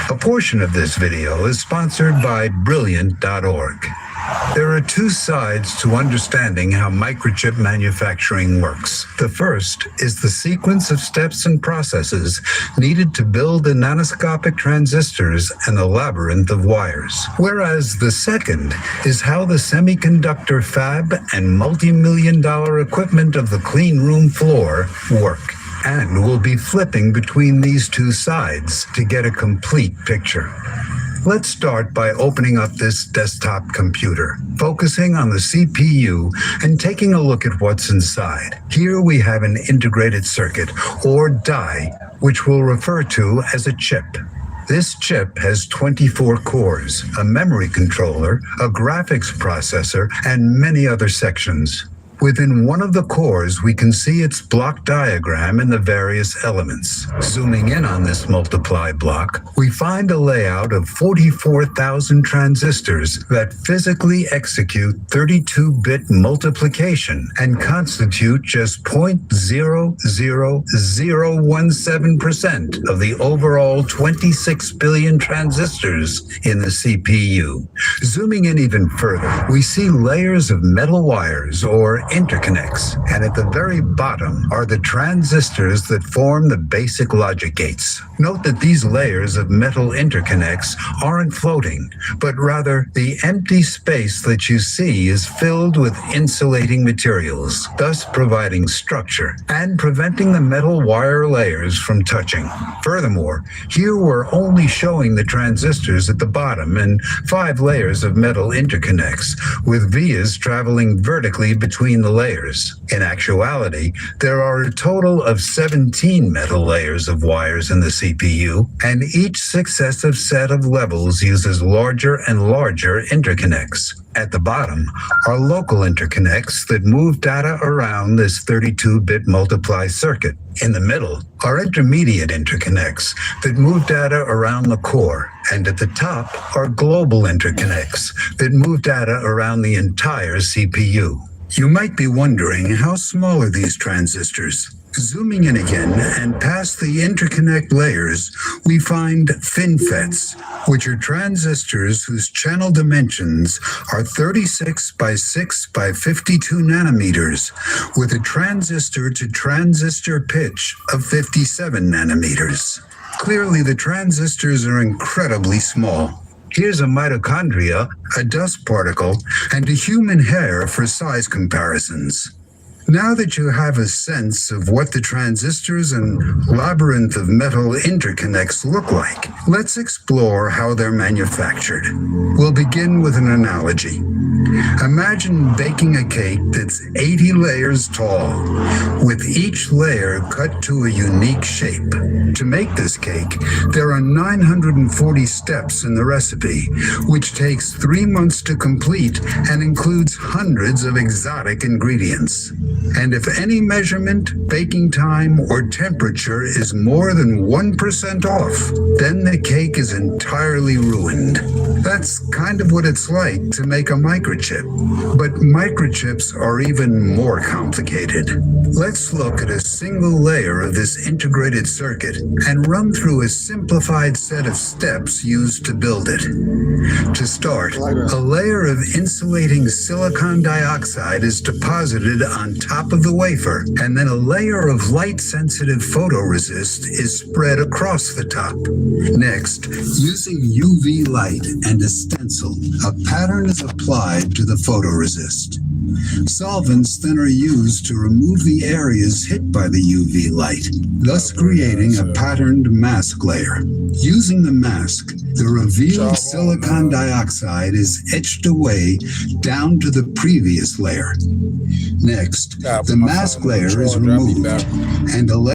A portion of this video is sponsored by Brilliant.org. There are two sides to understanding how microchip manufacturing works. The first is the sequence of steps and processes needed to build the nanoscopic transistors and the labyrinth of wires. Whereas the second is how the semiconductor fab and multi-million-dollar equipment of the clean room floor work. And we'll be flipping between these two sides to get a complete picture. Let's start by opening up this desktop computer, focusing on the CPU and taking a look at what's inside. Here we have an integrated circuit, or die, which we'll refer to as a chip. This chip has 24 cores, a memory controller, a graphics processor, and many other sections. Within one of the cores, we can see its block diagram and the various elements. Zooming in on this multiply block, we find a layout of 44,000 transistors that physically execute 32-bit multiplication and constitute just 0.00017% of the overall 26 billion transistors in the CPU. Zooming in even further, we see layers of metal wires or interconnects, and at the very bottom are the transistors that form the basic logic gates. Note that these layers of metal interconnects aren't floating, but rather the empty space that you see is filled with insulating materials, thus providing structure and preventing the metal wire layers from touching. Furthermore, here we're only showing the transistors at the bottom and 5 layers of metal interconnects, with vias traveling vertically between the layers. In actuality, there are a total of 17 metal layers of wires in the CPU, and each successive set of levels uses larger and larger interconnects. At the bottom are local interconnects that move data around this 32-bit multiply circuit. In the middle are intermediate interconnects that move data around the core, and at the top are global interconnects that move data around the entire CPU. You might be wondering, how small are these transistors? Zooming in again and past the interconnect layers, we find FinFETs, which are transistors whose channel dimensions are 36 by 6 by 52 nanometers, with a transistor-to-transistor pitch of 57 nanometers. Clearly, the transistors are incredibly small. Here's a mitochondria, a dust particle, and a human hair for size comparisons. Now that you have a sense of what the transistors and labyrinth of metal interconnects look like, let's explore how they're manufactured. We'll begin with an analogy. Imagine baking a cake that's 80 layers tall, with each layer cut to a unique shape. To make this cake, there are 940 steps in the recipe, which takes 3 months to complete and includes hundreds of exotic ingredients. And if any measurement, baking time, or temperature is more than 1% off, then the cake is entirely ruined. That's kind of what it's like to make a microchip. microchip. But microchips are even more complicated. Let's look at a single layer of this integrated circuit and run through a simplified set of steps used to build it. To start, a layer of insulating silicon dioxide is deposited on top of the wafer, and then a layer of light-sensitive photoresist is spread across the top. Next, using UV light and a stencil, a pattern is applied to the photoresist. Solvents then are used to remove the areas hit by the UV light, thus creating a patterned mask layer. Using the mask, the revealed silicon dioxide is etched away down to the previous layer. Next, the mask layer is removed, and a